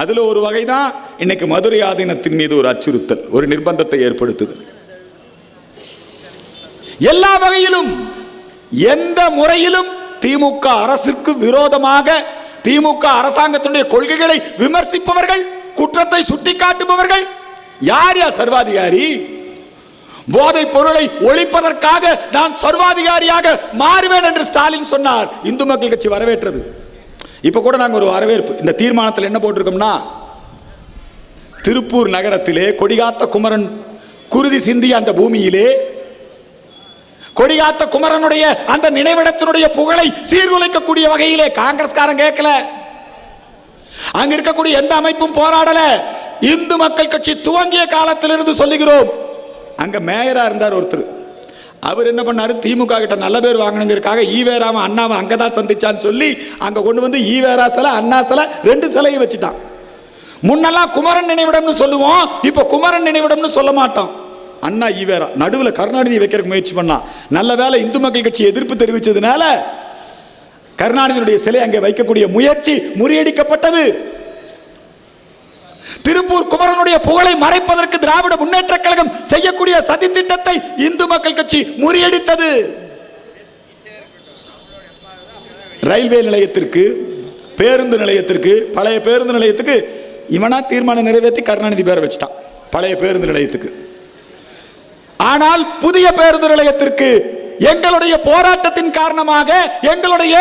அதுல ஒரு வகைதான் இன்னைக்கு மதுரை ஆதீனத்தின் மீது ஒரு அச்சுறுத்தல், ஒரு நிர்பந்தத்தை ஏற்படுத்துது. எல்லா வகையிலும் எந்த முறையிலும் திமுக அரசுக்கு விரோதமாக திமுக அரசாங்கத்தினுடைய கொள்கைகளை விமர்சிப்பவர்கள், குற்றத்தை சுட்டிக்காட்டுபவர்கள் யார்? சர்வாதிகாரி. போதை பொருளை ஒழிப்பதற்காக நான் சர்வாதிகாரியாக மாறுவேன் என்று ஸ்டாலின் சொன்னார். இந்து மக்கள் கட்சி வரவேற்றது. இப்ப கூட நாங்க ஒரு வரவேற்பு இந்த தீர்மானத்தில் என்ன போட்டிருக்கோம்னா, திருப்பூர் நகரத்திலே கொடிகாத்த குமரன் குருதி சிந்திய அந்த பூமியிலே கொடிகாத்த குமரனுடைய அந்த நினைவிடத்தினுடைய புகழை சீர்குலைக்கக்கூடிய வகையிலே காங்கிரஸ்காரன் கேட்கல, அங்க இருக்கக்கூடிய எந்த அமைப்பும் போராடல. இந்து மக்கள் கட்சி துவங்கிய காலத்திலிருந்து சொல்லுகிறோம். அங்க மேயரா இருந்தார் ஒருத்தர், அவர் என்ன பண்ணாரு, திமுக கிட்ட நல்ல பேர் வாங்கணுங்கிறதுக்காக ஈவேராம அண்ணாவை அங்கதான் சந்திச்சான்னு சொல்லி அங்க கொண்டு வந்து ஈவேரா சிலை அண்ணா சிலை 2 சிலையும் வச்சுட்டான். முன்னெல்லாம் குமரன் நினைவிடம்னு சொல்லுவோம், இப்ப குமரன் நினைவிடம்னு சொல்ல மாட்டோம். அண்ணா ஈவேரா நடுவில் கருணாநிதி வைக்கிறதுக்கு முயற்சி பண்ணலாம். நல்ல வேலை இந்து மக்கள் கட்சி எதிர்ப்பு தெரிவித்ததுனால கருணாநிதியுடைய சிலை அங்கே வைக்கக்கூடிய முயற்சி முறியடிக்கப்பட்டது. திருப்பூர் குமரனுடைய புகழை மறைப்பதற்கு திராவிட முன்னேற்ற கழகம் செய்யக்கூடிய சதி திட்டத்தை இந்து மக்கள் கட்சி முறியடித்தது. ரயில்வே நிலையத்திற்கு, பேருந்து நிலையத்திற்கு, பழைய பேருந்து நிலையத்துக்கு இவனா தீர்மானம் நிறைவேற்றி கருணாநிதி பேரை வச்சுட்டான் பழைய பேருந்து நிலையத்துக்கு. ஆனால் புதிய பேருந்து நிலையத்திற்கு எங்களுடைய போராட்டத்தின் காரணமாக, எங்களுடைய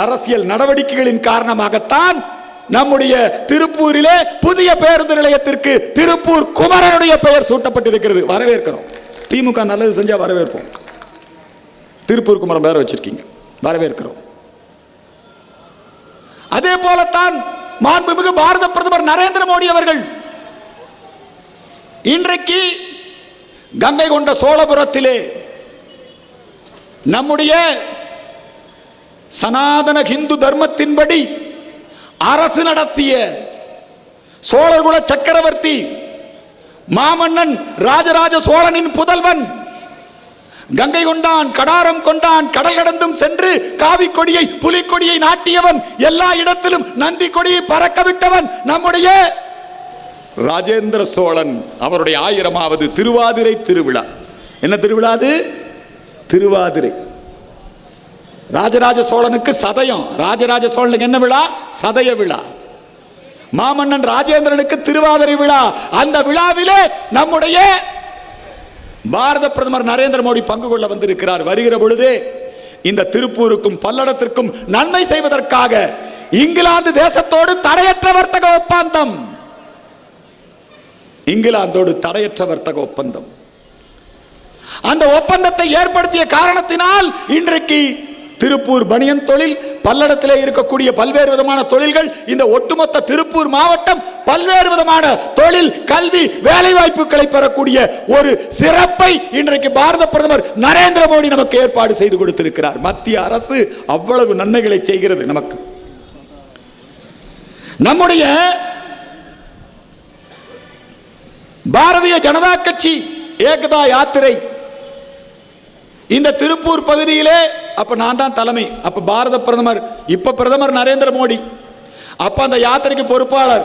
அரசியல் நடவடிக்கைகளின் காரணமாகத்தான் நம்முடைய திருப்பூரிலே புதிய பேருந்து நிலையத்திற்கு திருப்பூர் குமரனுடைய பெயர் சூட்டப்பட்டிருக்கிறது. வரவேற்கிறோம். திமுக நல்லது செஞ்சா வரவேற்போம். திருப்பூர் குமரன் பேரை வச்சிருக்கீங்க, வரவேற்கிறோம். அதே போலத்தான் மாண்புமிகு பாரத பிரதமர் நரேந்திர மோடி அவர்கள் இன்றைக்கு கங்கை கொண்ட சோழபுரத்திலே நம்முடைய சனாதன இந்து தர்மத்தின்படி அரசு நடத்திய சோழகுல சக்கரவர்த்தி மாமன்னன் ராஜராஜ சோழனின் புதல்வன் கங்கை கொண்டான், கடாரம் கொண்டான், கடல் கடந்தும் சென்று காவி கொடியை புலிக்கொடியை நாட்டியவன், எல்லா இடத்திலும் நந்தி கொடியை பறக்க விட்டவன் நம்முடைய ராஜேந்திர சோழன். அவருடைய 1000வது திருவாதிரை திருவிழா. என்ன திருவிழா அது? திருவாதிரை. ராஜராஜ சோழனுக்கு சதயம், ராஜராஜ சோழனுக்கு என்ன விழா? சதய விழா. மாமன்னன் ராஜேந்திரனுக்கு திருவாதிரை விழா. அந்த விழாவிலே நம்முடைய பாரத பிரதமர் நரேந்திர மோடி பங்கு கொள்ள வந்திருக்கிறார். வருகிற பொழுதே இந்த திருப்பூருக்கும் பல்லடத்திற்கும் நன்மை செய்வதற்காக இங்கிலாந்து தேசத்தோடு தடையற்ற வர்த்தக ஒப்பந்தம், இங்கிலாந்தோடு தடையற்ற வர்த்தக ஒப்பந்தம், அந்த ஒப்பந்தத்தை ஏற்படுத்திய காரணத்தினால் இன்றைக்கு திருப்பூர் பனியன் தொழில், பல்லடத்திலே இருக்கக்கூடிய பல்வேறு விதமான தொழில்கள், இந்த ஒட்டுமொத்த திருப்பூர் மாவட்டம் பல்வேறு விதமான தொழில், கல்வி, வேலை வாய்ப்புகளை பெறக்கூடிய ஒரு சிறப்பை இன்றைக்கு பாரத பிரதமர் நரேந்திர மோடி நமக்கு ஏற்பாடு செய்து கொடுத்திருக்கிறார். மத்திய அரசு அவ்வளவு நன்மைகளை செய்கிறது நமக்கு. நம்முடைய பாரதிய ஜனதா கட்சி ஏகதா யாத்திரை இந்த திருப்பூர் பகுதியிலே, அப்ப நான் தான் தலைமை, அப்ப பாரத பிரதமர், இப்ப பிரதமர் நரேந்திர மோடி, அப்ப அந்த யாத்திரைக்கு பொறுப்பாளர்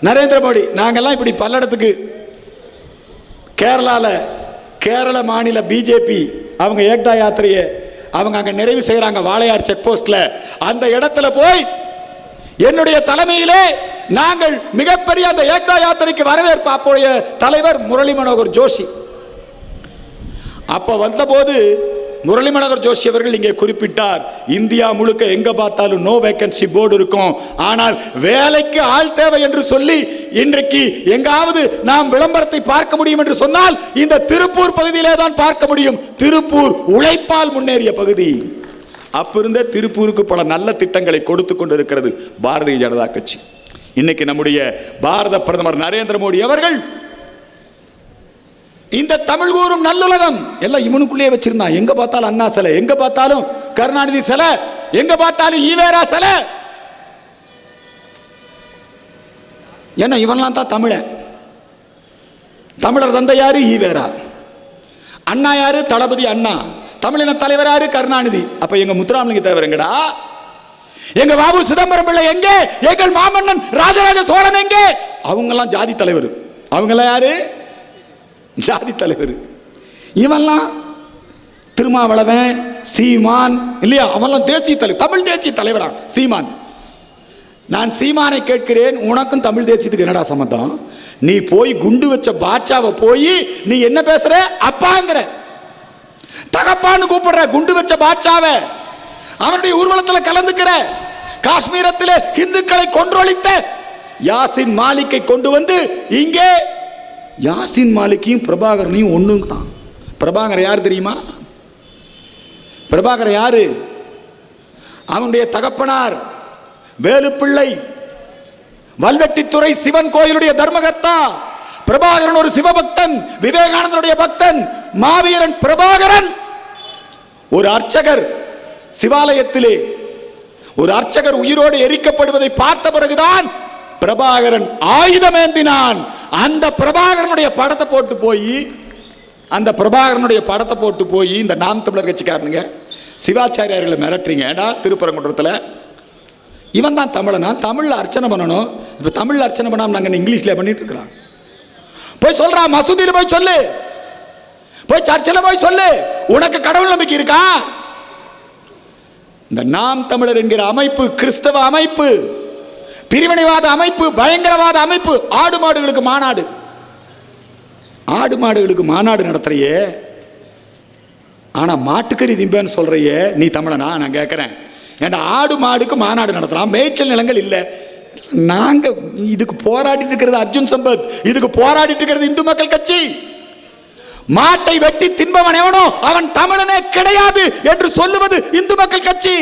நரேந்திர மோடி. நாங்கெல்லாம் இப்படி பல்லடத்துக்கு கேரள மாநில பிஜேபி அவங்க ஏகதா யாத்திரையை அவங்க அங்க நிறைவு செய்யறாங்க வாளையார் செக் போஸ்ட்ல. அந்த இடத்துல போய் என்னுடைய தலைமையிலே நாங்கள் மிகப்பெரிய அந்த ஏகதா யாத்திரைக்கு வரவேற்பு. அப்போதைய தலைவர் முரளி மனோகர் ஜோஷி. அப்ப வந்தபோது முரளி மனோகர் ஜோஷி அவர்கள் இங்கே குறிப்பிட்டார், இந்தியா முழுக்க எங்க பார்த்தாலும் நோ வேகன்சி போர்டு இருக்கும், ஆனால் வேலைக்கு ஆள் தேவை என்று சொல்லி இன்றைக்கு எங்காவது நாம் விளம்பரத்தை பார்க்க முடியும் என்று சொன்னால் இந்த திருப்பூர் பகுதியிலே தான் பார்க்க முடியும். திருப்பூர் உழைப்பால் முன்னேறிய பகுதி. அப்பிருந்தே திருப்பூருக்கு பல நல்ல திட்டங்களை கொடுத்து கொண்டிருக்கிறது பாரதிய ஜனதா கட்சி. இன்னைக்கு நம்முடைய பாரத பிரதமர் நரேந்திர மோடி அவர்கள் இந்த தமிழ் கூறும் நல்லுலகம் எல்லாம் இவனுக்குள்ளே வச்சிருந்தான். எங்க பார்த்தாலும் அண்ணா சிலை, எங்க பார்த்தாலும் கருணாநிதி சிலை, எங்க பார்த்தாலும் ஈவேரா சிலை. ஏன்னா இவன்லாம் தான் தமிழன். தமிழர் தந்தை யாரு? ஈவேரா. அண்ணா யாரு? தளபதி அண்ணா. தமிழின தலைவர் யாரு? கருணாநிதி. அப்ப எங்க முத்துராமலிங்க தேவர் எங்கடா? எங்க பாபு சிதம்பரம் பிள்ளை எங்கே? எங்கள் மாமன்னன் ராஜராஜ சோழன் எங்கே? அவங்கெல்லாம் ஜாதி தலைவர். அவங்கெல்லாம் யாரு? ஜாதி தலைவர். இவெல்லாம் திருமாவளவன், சீமான் இல்லையா? அவெல்லாம் தேசிய தலைவர், தமிழ் தேசிய தலைவரா சீமான். நான் சீமானை கேட்கிறேன், உனக்கும் தமிழ் தேசியத்துக்கு என்னடா சம்பந்தம்? நீ போய் குண்டு வச்ச பாட்சாவை போய் நீ என்ன பேசுற? அப்பாங்கிற, தகப்பான்னு கூப்பிடுற குண்டு வச்ச பாட்சாவை. அவனுடைய ஊர்வலத்தில் கலந்துக்கிற, காஷ்மீரத்தில் இந்துக்களை கொன்றொழித்த யாசின் மாலிக்கை கொண்டு வந்து இங்கே யாசின் மாலிக்கையும் பிரபாகரனையும் ஒண்ணுங்கிறான். பிரபாகர் யார் தெரியுமா? பிரபாகர் யாரு? அவனுடைய தகப்பனார் வேலுப்பிள்ளை வல்வெட்டித்துறை சிவன் கோயிலுடைய தர்மகர்த்தா. பிரபாகரன் ஒரு சிவபக்தன், விவேகானந்தருடைய பக்தன், மாவீரன் பிரபாகரன். ஒரு அர்ச்சகர் சிவாலயத்திலே ஒரு அர்ச்சகர் உயிரோடு எரிக்கப்படுவதை பார்த்த பிறகுதான் பிரபாகரன் ஆயுதமேந்தினான். அந்த பிரபாகரனுடைய படத்தை போட்டு போய் இந்த நாம் தமிழர் கட்சிக்காரனுங்க சிவாச்சாரியார்களை மிரட்டுறீங்க. ஏடா திருப்பரங்குன்றத்தில் இவன் தான் தமிழனா? தமிழ்ல அர்ச்சனை பண்ணணும். இப்ப தமிழ்ல அர்ச்சனை பண்ணாம நாங்க இங்கிலீஷ்ல பண்ணிட்டு இருக்கிறோம். போய் சொல்றா, மசூதியில் போய் சொல்லு, போய் சர்ச்சில் போய் சொல்லு, உனக்கு கடவுள் நம்பிக்கை இருக்கா? இந்த நாம் தமிழர் என்கிற அமைப்பு கிறிஸ்தவ அமைப்பு, பிரிவினைவாத அமைப்பு, பயங்கரவாத அமைப்பு. ஆடு மாடுகளுக்கு மாநாடு நடத்துறையே, ஆனா மாட்டுக்கறி திம்பேன்னு சொல்றையே, நீ தமிழனா? நான் கேட்கிறேன். ஏன்னா ஆடு மாடுக்கு மாநாடு நடத்தலாம், மேய்ச்சல் நிலங்கள் இல்லை. நாங்க இதுக்கு போராடிட்டு இருக்கிறது அர்ஜுன் சம்பத், இதுக்கு போராடிட்டு இருக்கிறது இந்து மக்கள் கட்சி. மாட்டை வெட்டி தின்பவன் எவனோ அவன் தமிழனே கிடையாது என்று சொல்லுவது இந்து மக்கள் கட்சி.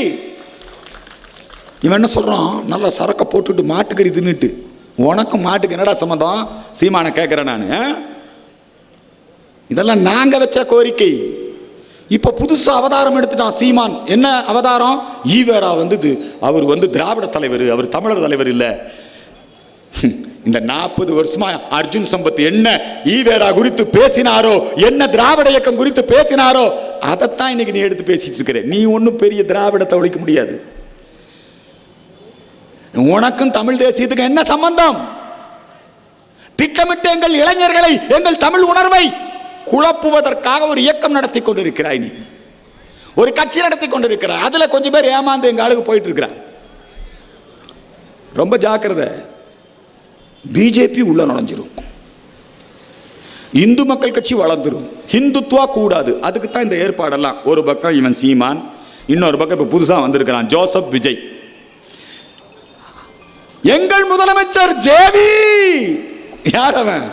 இவன் என்ன சொல்றான்? நல்ல சரக்க போட்டுட்டு மாட்டுக்கறி தின்னுட்டு, உனக்கும் மாட்டுக்கு என்னடா சம்பந்தம்? சீமான கேட்கிறேன் நான். இதெல்லாம் நாங்க வச்ச கோரிக்கை. இப்ப புதுசா அவதாரம் எடுத்துட்டான் சீமான். என்ன அவதாரம்? ஈவேரா அவர் திராவிட தலைவர், அவர் தமிழர் தலைவர் இல்ல. இந்த 40 வருஷமா அர்ஜுன் சம்பத் என்ன ஈவேரா குறித்து பேசினாரோ, என்ன திராவிட இயக்கம் குறித்து பேசினாரோ, அதைத்தான் இன்னைக்கு நீ எடுத்து பேசிட்டு இருக்கிற. நீ ஒன்னும் பெரிய திராவிடத்தை ஒழிக்க முடியாது. உனக்கும் தமிழ் தேசியத்துக்கு என்ன சம்பந்தம்? திட்டமிட்டு எங்கள் இளைஞர்களை, எங்கள் தமிழ் உணர்வை குழப்புவதற்காக ஒரு இயக்கம் நடத்தி கொண்டிருக்கிறாய். நீ ஒரு கட்சி நடத்தி கொண்டிருக்கிறார். அதுல கொஞ்சம் பேர் ஏமாந்து எங்க ஆளுக்கு போயிட்டு இருக்கிறார். ரொம்ப ஜாக்கிரதை. பிஜேபி உள்ள நுழைஞ்சிரும், இந்து மக்கள் கட்சி வளர்ந்துரும், ஹிந்துத்வா கூடாது. அதுக்கு தான் இந்த ஏற்பாடெல்லாம். ஒரு பக்கம் இவன் சீமான், இன்னொரு பக்கம் இப்ப புதுசா வந்திருக்கிறான் ஜோசப் விஜய். எங்கள் முதலமைச்சர் ஜேவி யார் அவன்?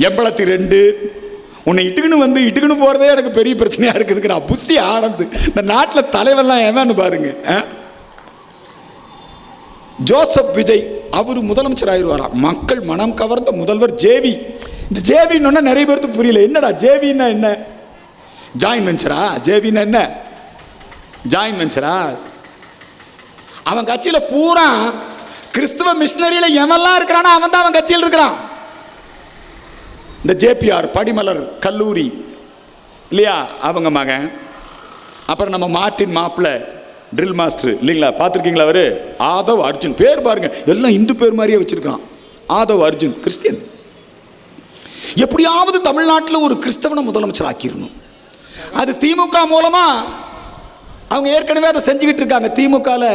82 உன்னை இட்டுக்குன்னு போறதே எனக்கு பெரிய பிரச்சனையா இருக்குது. நான் புஷி ஆனந்து இந்த நாட்டில் தலைவர்லாம் எவன்னு பாருங்க. ஜோசப் விஜய் அவர் முதலமைச்சர் ஆயிடுவாராம். மக்கள் மனம் கவர்ந்த முதல்வர் ஜேவி. இந்த ஜேவின்னு நிறைய பேருக்கு புரியல. என்னடா ஜேவின்னா என்ன? ஜாயின் வெஞ்சரா? ஜேவின்னா என்ன? ஜாயின் வெஞ்சரா? அவன் கட்சியில பூரா கிறிஸ்துவ மிஷினரியில எவெல்லாம் இருக்கிறானோ அவன் தான் அவன் கட்சியில் இருக்கிறான். இந்த ஜேபிஆர் படிமலர் கல்லூரி இல்லையா, அவங்க மகன். அப்புறம் நம்ம மார்ட்டின் மாப்பிள்ளை ட்ரில் மாஸ்டர் இல்லைங்களா, பார்த்துருக்கீங்களா? அவரு ஆதவ் அர்ஜுன். பேர் பாருங்க, எல்லாம் இந்து பேர் மாதிரியே வச்சிருக்கான். ஆதவ் அர்ஜுன் கிறிஸ்டியன். எப்படியாவது தமிழ்நாட்டில் ஒரு கிறிஸ்தவனை முதலமைச்சர் ஆக்கிடணும். அது திமுக மூலமா அவங்க ஏற்கனவே அதை செஞ்சுக்கிட்டு இருக்காங்க. திமுகவில்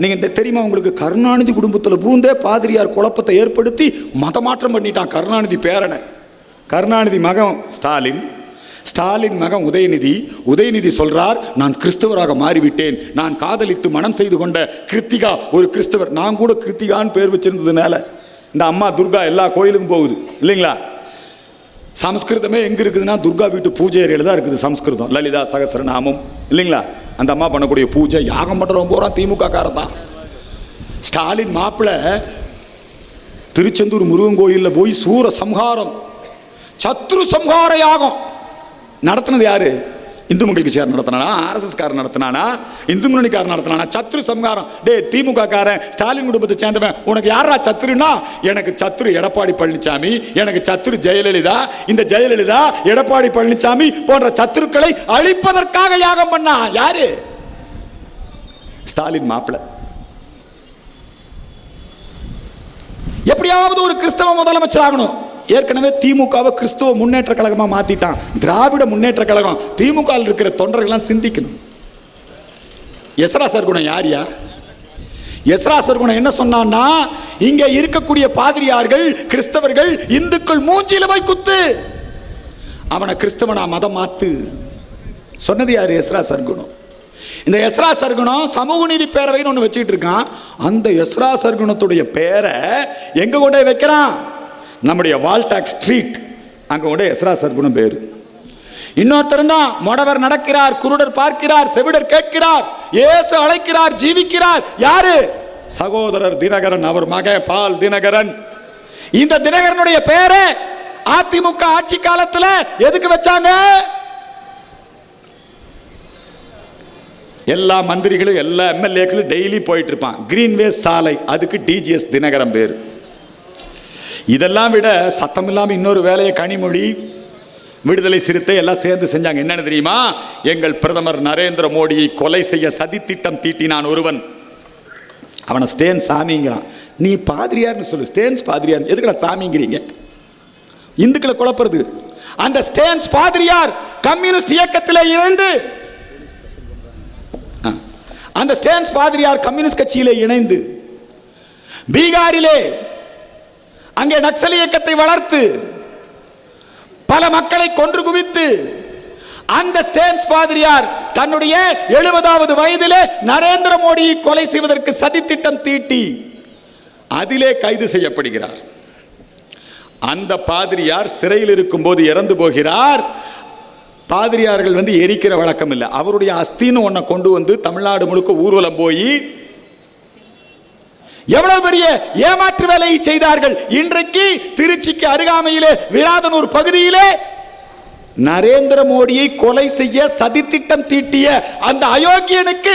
நீங்க தெரியுமா உங்களுக்கு, கருணாநிதி குடும்பத்தில் பூந்தே பாதிரியார் குழப்பத்தை ஏற்படுத்தி மதமாற்றம் பண்ணிட்டான். கருணாநிதி பேரனை, கருணாநிதி மகன் ஸ்டாலின், ஸ்டாலின் மகன் உதயநிதி. உதயநிதி சொல்றார், நான் கிறிஸ்தவராக மாறிவிட்டேன், நான் காதலித்து மனம் செய்து கொண்ட கிருத்திகா ஒரு கிறிஸ்தவர். நான் கூட கிருத்திகான்னு பேர் வச்சிருந்ததுனால இந்த அம்மா துர்கா எல்லா கோயிலுக்கும் போகுது இல்லைங்களா. சமஸ்கிருதமே எங்க இருக்குதுன்னா துர்கா வீட்டு பூஜை அறையில் தான் இருக்குது சமஸ்கிருதம். லலிதா சகஸ்ரநாமம் இல்லைங்களா, அந்த அம்மா பண்ணக்கூடிய பூஜை யாகம் பண்ணுறவங்க போகிறான் திமுக காரன் தான். ஸ்டாலின் மாப்பிள்ளை திருச்செந்தூர் முருகன் கோயிலில் போய் சூர சம்ஹாரம், சத்ரு சம்ஹார யாகம் நடத்தினது யாரு? இந்து மக்கள் கட்சியார் நடத்தினானா, ஆர்எஸ்எஸ் காரன் நடத்தினானா, இந்து முன்னணிக்காரன் நடத்தினானா? சத்ரு சம்ஹாரம். டே திமுக காரன் ஸ்டாலின் குடும்பத்தை சேர்ந்தவன் உனக்கு யாரா சத்ருனா? எனக்கு சத்ரு எடப்பாடி பழனிசாமி, எனக்கு சத்ரு ஜெயலலிதா. இந்த ஜெயலலிதா எடப்பாடி பழனிசாமி போன்ற சத்ருக்களை அழிப்பதற்காக யாகம் பண்ணா யாரு? ஸ்டாலின் மாப்பிள்ளை. எப்படியாவது ஒரு கிறிஸ்தவ முதலமைச்சர் ஆகணும். ஏற்கனவே திமுகவை கிறிஸ்துவ முன்னேற்ற கழகமா மாத்திட்டான். திராவிட முன்னேற்ற கழகம். திமுக இருக்கிற தொண்டர்கள்லாம் சிந்திக்கணும். எஸ்ரா சர்குணம் யாரியா? எஸ்ரா சர்குணம் என்ன சொன்னான்னா, இங்க இருக்கக்கூடிய பாதிரியார்கள் கிறிஸ்தவர்கள் இந்துக்கள் மூஞ்சில போய் குத்து, அவனை கிறிஸ்தவனா மதம் மாத்து சொன்னது யாரு? எஸ்ரா சர்குணம். இந்த எஸ்ரா சர்குணம் சமூக நீதி பேரவைன்னு ஒன்று வச்சுக்கிட்டு இருக்கான். அந்த எஸ்ரா சர்குணத்துடைய பேரை எங்க கொண்டு வைக்கிறான்? நம்முடைய வால்டாக் ஸ்ட்ரீட் அங்க கூட எஸ்ரா சர்குணம் பேரு. இன்னொருத்தர் தான், மொடவர் நடக்கிறார், குருடர் பார்க்கிறார், செவிடர் கேட்கிறார், இயேசு அழைக்கிறார், ஜீவிக்கிறார். யாரு? சகோதரர் தினகரன், அவர் மக பால் தினகரன். இந்த தினகரனுடைய பேரை அதிமுக ஆட்சி காலத்துல எதுக்கு வச்சாங்க? எல்லா மந்திரிகளும் எல்லா எம்எல்ஏக்களும் டெய்லி போயிட்டு இருப்பான் கிரீன்வே சாலை, அதுக்கு டிஜிஎஸ் தினகரன் பேர். இதெல்லாம் விட சத்தம் இல்லாமல் இன்னொரு வேலையை கனிமொழி, விடுதலை சிறுத்தை எல்லாம் சேர்ந்து செஞ்சாங்க. என்னன்னு தெரியுமா? எங்கள் பிரதமர் நரேந்திர மோடியை கொலை செய்ய சதித்திட்டம் தீட்டினான் ஒருவன். அவனை ஸ்டேன் சாமிங்கிறான். நீ பாதிரியார்னு சொல்லு, ஸ்டேன்ஸ் பாதிரியார் எதுக்குடா சாமிங்கிறீங்க? இந்துக்களை குழப்பறது. அந்த ஸ்டேன்ஸ் பாதிரியார் கம்யூனிஸ்ட் இயக்கத்தில் இணைந்து, அந்த ஸ்டேன்ஸ் பாதிரியார் கம்யூனிஸ்ட் கட்சியிலே இணைந்து பீகாரிலே அங்கே நக்சல் இயக்கத்தை வளர்த்து பல மக்களை கொன்று குவித்து, அந்த ஸ்டேன்ஸ் பாதிரியார் தன்னுடைய 70வது வயதிலே நரேந்திர மோடியை கொலை செய்வதற்கு சதித்திட்டம் தீட்டி அதிலே கைது செய்யப்படுகிறார். அந்த பாதிரியார் சிறையில் இருக்கும் போது இறந்து போகிறார். பாதிரியார்கள் எரிக்கிற வழக்கம் இல்லை. அவருடைய அஸ்தின்னு ஒன்றை கொண்டு வந்து தமிழ்நாடு முழுக்க ஊர்வலம் போய் எவ்வளவு பெரிய ஏமாற்று வேலையை செய்தார்கள். இன்றைக்கு திருச்சிக்கு அருகாமையிலே விராதனூர் பகுதியிலே நரேந்திர மோடியை கொலை செய்ய சதித்திட்டம் தீட்டிய அந்த அயோக்கியனுக்கு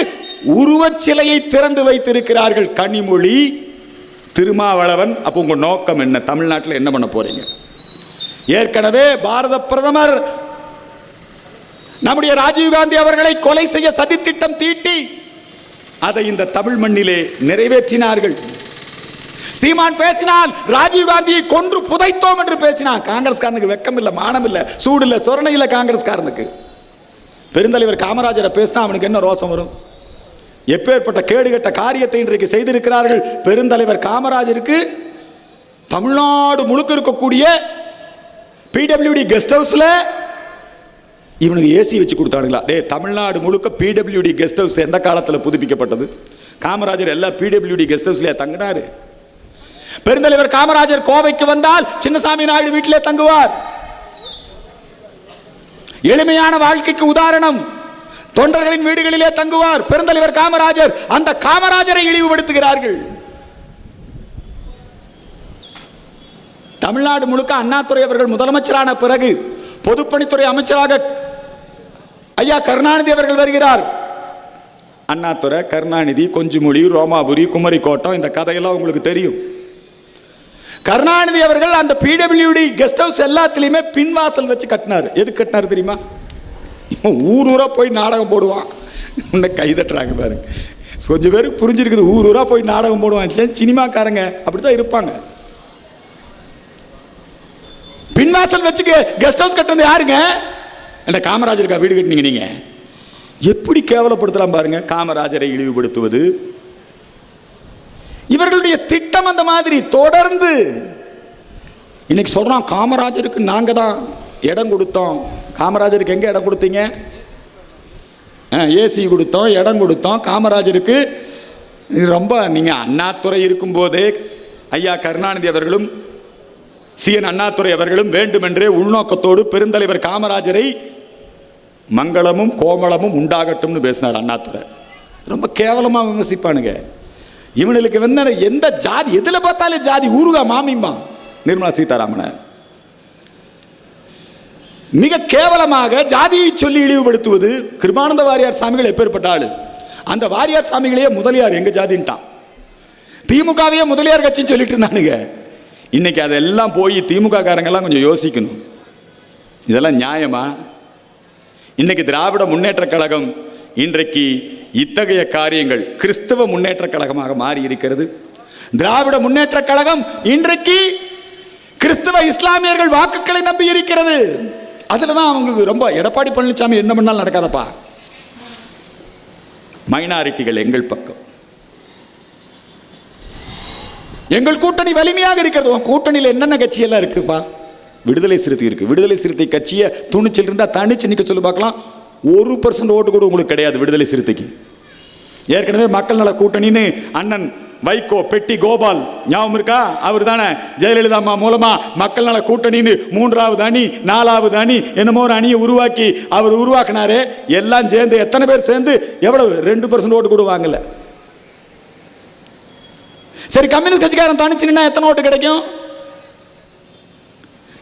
உருவச் சிலையை திறந்து வைத்திருக்கிறார்கள். கனிமொழி, திருமாவளவன். அப்போ உங்க நோக்கம் என்ன? தமிழ்நாட்டில் என்ன பண்ண போறீங்க? ஏற்கனவே பாரத பிரதமர் நம்முடைய ராஜீவ்காந்தி அவர்களை கொலை செய்ய சதித்திட்டம் தீட்டி அதை இந்த தமிழ் மண்ணிலே நிறைவேற்றினார்கள். சீமான் பேசினான், ராஜீவ்காந்தியை கொன்று புதைத்தோம் என்று பேசினான். காங்கிரஸ்காரனுக்கு வெக்கம் இல்லை, மானம் இல்லை, சூடு இல்லை, சொரணை இல்லை காங்கிரஸ்காரனுக்கு. பெருந்தலைவர் காமராஜரை பேசினா அவனுக்கு என்ன ரோசம் வரும்? எப்பேற்பட்ட கேடுகட்ட காரியத்தை இன்றைக்கு செய்திருக்கிறார்கள். பெருந்தலைவர் காமராஜருக்கு தமிழ்நாடு முழுக்க இருக்கக்கூடிய பிடபிள்யூடி கெஸ்ட் ஹவுஸ்ல இவனுக்கு ஏசி வச்சு கொடுத்தானுங்களா? தமிழ்நாடு முழுக்க பிடபிள்யூடி கெஸ்ட் ஹவுஸ் எந்த காலத்தில் புதுப்பிக்கப்பட்டது? காமராஜர் எல்லா பிடபிள்யூடி கெஸ்ட் ஹவுஸ்லயே தங்கினாரு. பெருந்தலைவர் காமராஜர் கோவைக்கு வந்தால் சின்னசாமி நாயுடு வீட்டிலே தங்குவார். எளிமையான வாழ்க்கைக்கு உதாரணம். தொண்டர்களின் வீடுகளிலே தங்குவார் பெருந்தலைவர் காமராஜர். அந்த காமராஜரை இழிவுபடுத்துகிறார்கள். தமிழ்நாடு முழுக்க அண்ணாதுரை அவர்கள் முதலமைச்சரான பிறகு பொதுப்பணித்துறை அமைச்சராக ஐயா கருணாநிதி அவர்கள் வருகிறார். அண்ணாதுரை, கருணாநிதி, கொஞ்சுமொழி, ரோமாபுரி, குமரி கோட்டம், இந்த கதையெல்லாம் உங்களுக்கு தெரியும். கருணாநிதி அவர்கள் அந்த பிடபிள்யூடி கெஸ்ட் ஹவுஸ் எல்லாத்திலையுமே பின்வாசல் வச்சு கட்டினார். எதுக்கு கட்டினார் தெரியுமா? ஊர் ஊரா போய் நாடகம் போடுவான். கை தட்டுறாங்க பாருங்க. கொஞ்சம் பேருக்கு புரிஞ்சிருக்குது. ஊர் ஊரா போய் நாடகம் போடுவான். சினிமாக்காரங்க அப்படித்தான் இருப்பாங்க. பின்வாசல் வச்சு கெஸ்ட் ஹவுஸ் கட்டுறது யாருங்க? என்ன காமராஜருக்கா வீடு கட்டினீங்க? நீங்க எப்படி கேவலப்படுத்தலாம் பாருங்க. காமராஜரை இழிவுபடுத்துவது இவர்களுடைய திட்டம். அந்த மாதிரி தொடர்ந்து இன்னைக்கு சொல்றான், காமராஜருக்கு நாங்க தான் இடம் கொடுத்தோம். காமராஜருக்கு எங்க இடம் கொடுத்தீங்க? ஏசி கொடுத்தோம், இடம் கொடுத்தோம். காமராஜருக்கு ரொம்ப நீங்க அண்ணாதுரை இருக்கும் போதே ஐயா கருணாநிதி அவர்களும் சிஎன் அண்ணாதுரை அவர்களும் வேண்டுமென்றே உள்நோக்கத்தோடு பெருந்தலைவர் காமராஜரை மங்களமும் கோமளமும் உண்டாகட்டும்னு பேசினார் அண்ணாதுரை. ரொம்ப கேவலமா விமர்சிப்பானுங்க. இவனுக்கு வந்து எந்த ஜாதி, எதுல பார்த்தாலே ஜாதி, ஊருகா மாமிம்மா நிர்மலா சீதாராமனை மிக கேவலமாக ஜாதியை சொல்லி இழிவுபடுத்துவது. கிருபானந்த வாரியார் சாமிகள் எப்பேற்பட்ட ஆளு? அந்த வாரியார் சாமிகளையே முதலியார் எங்க ஜாதின்ட்டான். திமுகவையே முதலியார் கட்சின்னு சொல்லிட்டு இருந்தானுங்க. இன்னைக்கு அதெல்லாம் போய் திமுக காரங்கெல்லாம் கொஞ்சம் யோசிக்கணும். இதெல்லாம் நியாயமா? இன்னைக்கு திராவிட முன்னேற்ற கழகம் இன்றைக்கு இத்தகைய காரியங்கள் கிறிஸ்தவ முன்னேற்ற கழகமாக மாறி இருக்கிறது. திராவிட முன்னேற்ற கழகம் இன்றைக்கு கிறிஸ்தவ இஸ்லாமியர்கள் வாக்குகளை நம்பி இருக்கிறது. அதுலதான் அவங்களுக்கு ரொம்ப எடப்பாடி பழனிசாமி என்ன பண்ணாலும் நடக்காதப்பா. மைனாரிட்டிகள் எங்கள் பக்கம். எங்கள் கூட்டணி வலிமையாக இருக்கிறது. கூட்டணியில் என்னென்ன கட்சி எல்லாம் இருக்குப்பா? விடுதலை சிறுத்தை இருக்கு. விடுதலை சிறுத்தை கட்சியை துணிச்சல் இருந்தா தனிச்சு நிக்க சொல்லி பார்க்கலாம். 1% ஓட்டு கூட உங்களுக்கு கிடையாது விடுதலை சிறுத்தைக்கு. ஏற்கனவே மக்கள் நல கூட்டணின்னு அண்ணன் வைகோ, பெட்டி கோபால் ஞாபகம் இருக்கா? அவர் தானே ஜெயலலிதா அம்மா மூலமா மக்கள் நல கூட்டணின்னு 3வது அணி 4வது அணி என்னமோ ஒரு அணியை உருவாக்கி அவர் உருவாக்கினாரு. எல்லாம் சேர்ந்து எத்தனை பேர் சேர்ந்து எவ்வளவு? 2% ஓட்டு கூட வாங்கல. சரி, கம்யூனிஸ்ட் கட்சிக்காரன் தனிச்சு நின்னா எத்தனை ஓட்டு கிடைக்கும்?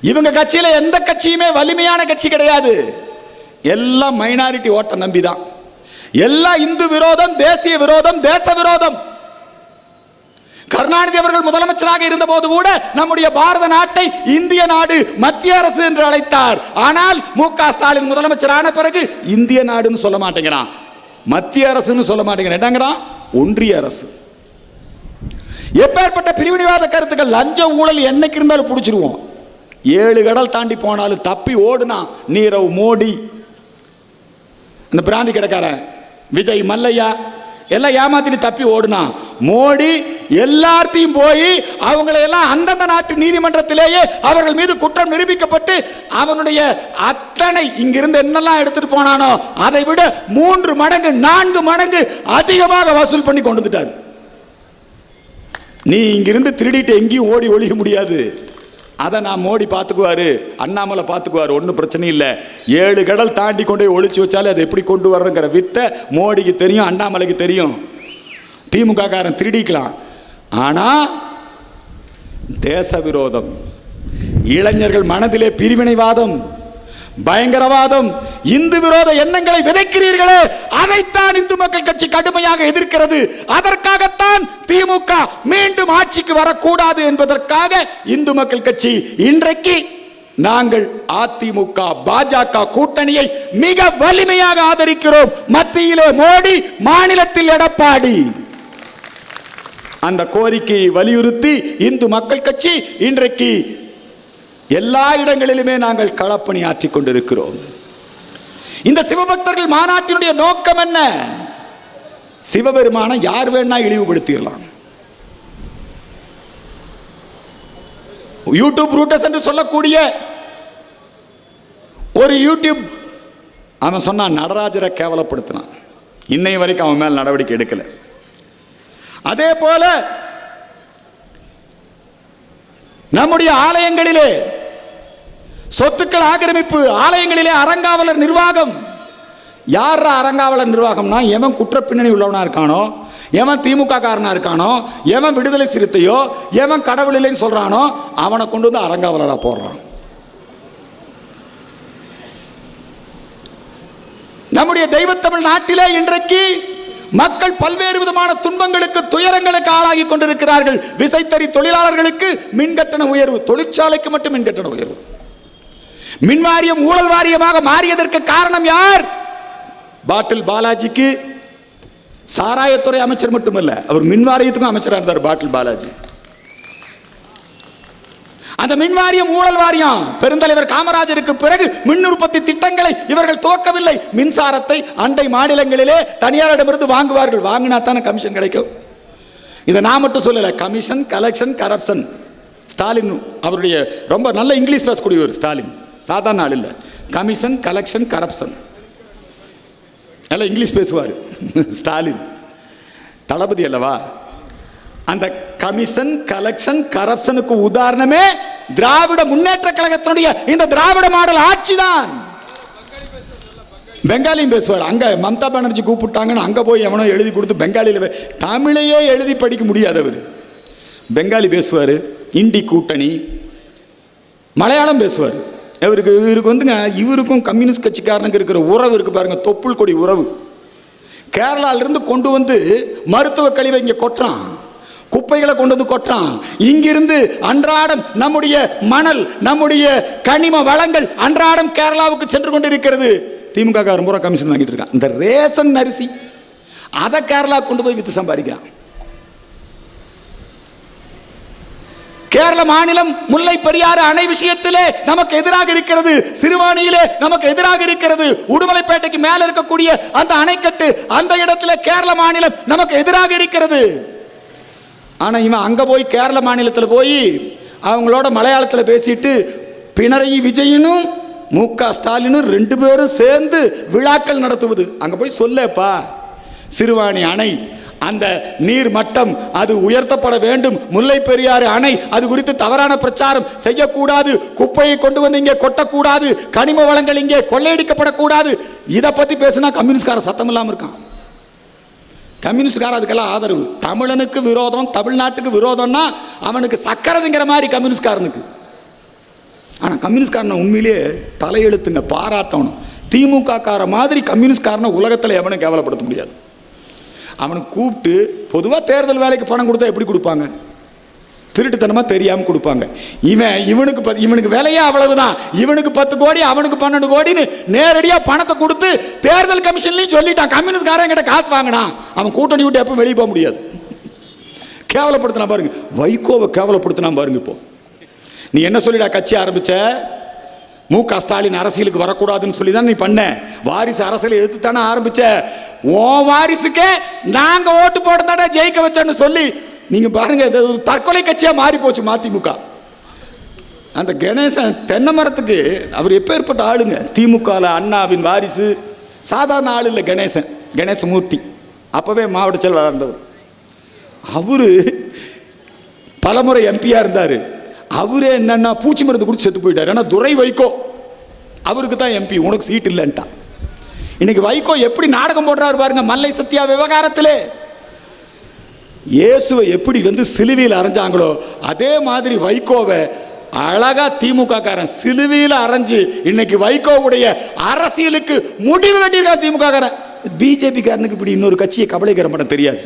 இவங்க கட்சியில எந்த கட்சியுமே வலிமையான கட்சி கிடையாது. எல்லாம் மைனாரிட்டி ஓட்ட நம்பிதான். எல்லாம் இந்து விரோதம், தேசிய விரோதம், தேச விரோதம். கருணாநிதி அவர்கள் முதலமைச்சராக இருந்த போது கூட நம்முடைய பாரத நாட்டை இந்திய நாடு, மத்திய அரசு என்று அழைத்தார். ஆனால் மு.க. ஸ்டாலின் முதலமைச்சரான பிறகு இந்திய நாடுன்னு சொல்ல மாட்டேங்கிறான், மத்திய அரசுன்னு சொல்ல மாட்டேங்கிறான், ஒன்றிய அரசு. எப்பேற்பட்ட பிரிவினைவாத கருத்துக்கள்! லஞ்சம் ஊழல் என்னைக்கு இருந்தாலும் பிடிச்சிருவோம். 7 கடல் தாண்டி போனாலும் தப்பி ஓடுனா நீரவ் மோடி, அந்த பிராந்தி கடைக்காரன் விஜய் மல்லையா எல்லாம் ஏமாத்திட்டு தப்பி ஓடுனா மோடி எல்லாத்தையும் போய் அவங்களையெல்லாம் அந்தந்த நாட்டு நீதிமன்றத்திலேயே அவர்கள் மீது குற்றம் நிரூபிக்கப்பட்டு அவனுடைய அத்தனை இங்கிருந்து என்னெல்லாம் எடுத்துட்டு போனானோ அதை விட 3 மடங்கு 4 மடங்கு அதிகமாக வசூல் பண்ணி கொண்டு வந்துட்டார். நீ இங்கிருந்து திருடிட்டு எங்கேயும் ஓடி ஒழிய முடியாது. அதை நான் மோடி பார்த்துக்குவாரு, அண்ணாமலை பார்த்துக்குவாரு, ஒன்றும் பிரச்சனை இல்லை. 7 கடல் தாண்டி கொண்டு ஒழிச்சு வச்சாலே அதை எப்படி கொண்டு வர்றங்கிற வித்தை மோடிக்கு தெரியும், அண்ணாமலைக்கு தெரியும். திமுக காரன் திருடிக்கலாம். ஆனா தேச விரோதம், இளைஞர்கள் மனதிலே பிரிவினைவாதம், பயங்கரவாதம், இந்து விரோத எண்ணங்களை விதைக்கிறீர்களே, அதைத்தான் இந்து மக்கள் கட்சி கடுமையாக எதிர்க்கிறது. அதற்காகத்தான் திமுக மீண்டும் ஆட்சிக்கு வரக்கூடாது என்பதற்காக இந்து மக்கள் கட்சி இன்றைக்கு நாங்கள் அதிமுக பாஜக கூட்டணியை மிக வலிமையாக ஆதரிக்கிறோம். மத்தியிலே மோடி, மாநிலத்தில் எடப்பாடி. அந்த கோரிக்கையை வலியுறுத்தி இந்து மக்கள் கட்சி இன்றைக்கு எல்லா இடங்களிலுமே நாங்கள் களப்பணி ஆற்றிக் கொண்டிருக்கிறோம். இந்த சிவபக்தர்கள் மாநாட்டினுடைய நோக்கம் என்ன? சிவபெருமான யார் வேணா இழிவுபடுத்திடலாம். யூடியூப் ரூட்டஸ் என்று சொல்லக்கூடிய ஒரு யூடியூப் அவன் சொன்னான், நடராஜரை கேவலப்படுத்தினான். இன்னைய வரைக்கும் அவன் மேல் நடவடிக்கை எடுக்கல. அதே போல நம்முடைய ஆலயங்களிலே சொத்துக்கள் ஆக்கிரமிப்பு, ஆலயங்களிலே அறங்காவலர் நிர்வாகம். யார் அறங்காவலர் நிர்வாகம்னா, எவன் குற்ற பின்னணி உள்ளவனா இருக்கானோ, எவன் திமுக காரனா இருக்கானோ, எவன் விடுதலை சிறுத்தையோ, எவன் கடவுள் இல்லைன்னு சொல்றானோ அவனை கொண்டு வந்து அறங்காவலரா போடுறான். நம்முடைய தெய்வத்தமிழ் நாட்டிலே இன்றைக்கு மக்கள் பல்வேறு விதமான துன்பங்களுக்கு, துயரங்களுக்கு ஆளாகி கொண்டிருக்கிறார்கள். விசைத்தறி தொழிலாளர்களுக்கு மின்கட்டண உயர்வு, தொழிற்சாலைக்கு மட்டும் மின்கட்டண உயர்வு. மின்வாரியம் ஊழல் வாரியமாக மாறியதற்கு காரணம் யார்? பாட்டில் பாலாஜிக்கு சாராயத்துறை அமைச்சர் மட்டுமல்ல, அவர் மின்வாரியத்துக்கும் அமைச்சராக இருந்தார் பாட்டில் பாலாஜி. அந்த மின்வாரியம் ஊழல் வாரியம் பெருந்தலைவர் காமராஜருக்கு பிறகு மின் உற்பத்தி திட்டங்களை இவர்கள் துவக்கவில்லை. மின்சாரத்தை அண்டை மாநிலங்களிலே தனியாரிடமிருந்து வாங்குவார்கள். வாங்கினா தானே கமிஷன் கிடைக்கும். இதை நான் மட்டும் சொல்லல, கமிஷன், கலெக்ஷன், கரப்ஷன். ஸ்டாலின் அவருடைய ரொம்ப நல்ல இங்கிலீஷ் பேசக்கூடியவர். ஸ்டாலின் சாதாரண ஆள் இல்லை. கமிஷன், கலெக்ஷன், கரப்ஷன் நல்லா இங்கிலீஷ் பேசுவார் ஸ்டாலின். தளபதி அல்லவா? அந்த கமிஷன், கலெக்ஷன், கரப்ஷனுக்கு உதாரணமே திராவிட முன்னேற்ற கழகத்தினுடைய இந்த திராவிட மாடல் ஆட்சி தான். பெங்காலியும் பேசுவார். அங்க மம்தா பானர்ஜி கூப்பிட்டாங்கன்னு அங்க போய் எவனோ எழுதி கொடுத்து பெங்காலியில், தமிழையே எழுதி படிக்க முடியாதவர் பெங்காலி பேசுவார். இந்தி கூட்டணி, மலையாளம் பேசுவார். இவருக்கு வந்துங்க, இவருக்கும் கம்யூனிஸ்ட் கட்சிக்காரனுக்கு இருக்கிற உறவு இருக்கு பாருங்க, தொப்புள் கொடி உறவு. கேரளாவிலிருந்து கொண்டு வந்து மருத்துவ கழிவை இங்கே கொட்டுறான், குப்பைகளை கொண்டு வந்து கொட்டுறான். இங்கிருந்து அன்றாடம் நம்முடைய மணல், நம்முடைய கனிம வளங்கள் அன்றாடம் கேரளாவுக்கு சென்று கொண்டிருக்கிறது. திமுக காரன் பூரா கமிஷன் வாங்கிட்டு இருக்கான். இந்த ரேஷன் அரிசி அதை கேரளா கொண்டு போய் வித்து சம்பாதிக்கிறான். கேரள மாநிலம் முல்லை பெரியாறு அணை விஷயத்திலே நமக்கு எதிராக இருக்கிறது. சிறுவாணியிலே நமக்கு எதிராக இருக்கிறது. உடுமலைப்பேட்டைக்கு மேல இருக்கக்கூடிய அந்த அணைக்கட்டு, அந்த இடத்துல கேரள மாநிலம் நமக்கு எதிராக இருக்கிறது. ஆனா இவன் அங்க போய் கேரள மாநிலத்தில் போய் அவங்களோட மலையாளத்தில் பேசிட்டு பினராயி விஜயனும் மு.க. ஸ்டாலினும் 2 பேரும் சேர்ந்து விழாக்கள் நடத்துவது. அங்க போய் சொல்லப்பா, சிறுவாணி அணை அந்த நீர் மட்டம் அது உயர்த்தப்பட வேண்டும், முல்லை பெரியாறு அணை அது குறித்து தவறான பிரச்சாரம் செய்யக்கூடாது, குப்பையை கொண்டு வந்து இங்கே கொட்டக்கூடாது, கனிம வளங்கள் இங்கே கொள்ளையடிக்கப்படக்கூடாது. இதை பத்தி பேசினா கம்யூனிஸ்ட்கார சத்தம் இல்லாமல் இருக்கான். கம்யூனிஸ்ட்கார அதுக்கெல்லாம் ஆதரவு. தமிழனுக்கு விரோதம், தமிழ்நாட்டுக்கு விரோதம்னா அவனுக்கு சக்கரதுங்கிற மாதிரி கம்யூனிஸ்ட்காரனுக்கு. ஆனால் கம்யூனிஸ்ட்காரனை உண்மையிலேயே தலையெழுத்துங்க, பாராட்டணும். திமுக கார மாதிரி கம்யூனிஸ்ட்காரனை உலகத்தில் எவனும் கேவலப்படுத்த முடியாது. அவனுக்கு கூப்பிட்டு பொதுவாக தேர்தல் வேலைக்கு பணம் கொடுத்தா எப்படி கொடுப்பாங்க? திருட்டுத்தனமாக தெரியாமல் கொடுப்பாங்க. இவனுக்கு விலையே அவ்வளவுதான். இவனுக்கு 10 கோடி, அவனுக்கு 12 கோடின்னு நேரடியாக பணத்தை கொடுத்து தேர்தல் கமிஷன்லையும் சொல்லிட்டான். கம்யூனிஸ்ட்காரன் கிட்ட காசு வாங்கினான். அவன் கூட்டணி விட்டு எப்போ வெளியே போக முடியாது. கேவலப்படுத்தினா பாருங்க, வைகோவை கேவலப்படுத்தினா பாருங்க. இப்போ நீ என்ன சொல்லிடா கட்சி ஆரம்பிச்ச? மு.க. ஸ்டாலின் அரசியலுக்கு வரக்கூடாதுன்னு சொல்லி தான் நீ பண்ண. வாரிசு அரசியலை எதிர்த்து தானே ஆரம்பிச்ச. ஓ வாரிசுக்கே நாங்க ஓட்டு போட்டதாடா ஜெயிக்க வச்சோன்னு சொல்லி நீங்க பாருங்க, ஒரு தற்கொலை கட்சியா மாறி போச்சு மதிமுக. அந்த கணேசன் தென்னை மரத்துக்கு அவர் எப்பேற்பட்ட ஆளுங்க. திமுக அண்ணாவின் வாரிசு, சாதாரண ஆள் இல்லை. கணேசமூர்த்தி அப்பவே மாவட்ட செயலாளர் இருந்தவர். அவரு பலமுறை எம்பியா இருந்தாரு. அவரே என்னன்னா பூச்சி மருந்து கொடுத்து செத்து போயிட்டார். ஏன்னா துரை வைகோ அவருக்கு தான் எம்பி, உனக்கு சீட் இல்லைன்ட்டா. இன்னைக்கு வைகோ எப்படி நாடகம் போடுறாரு பாருங்க. மல்லை சத்யா விவகாரத்திலே இயேசுவை எப்படி சிலுவையில் அரைஞ்சாங்களோ அதே மாதிரி வைகோவை அழகா திமுக காரன் சிலுவையில் அரைஞ்சு இன்னைக்கு வைகோவுடைய அரசியலுக்கு முடிவு கட்டியிருக்கா திமுக காரன். பிஜேபி காரனுக்கு இப்படி இன்னொரு கட்சியை கபலீகரம் பண்ண தெரியாது.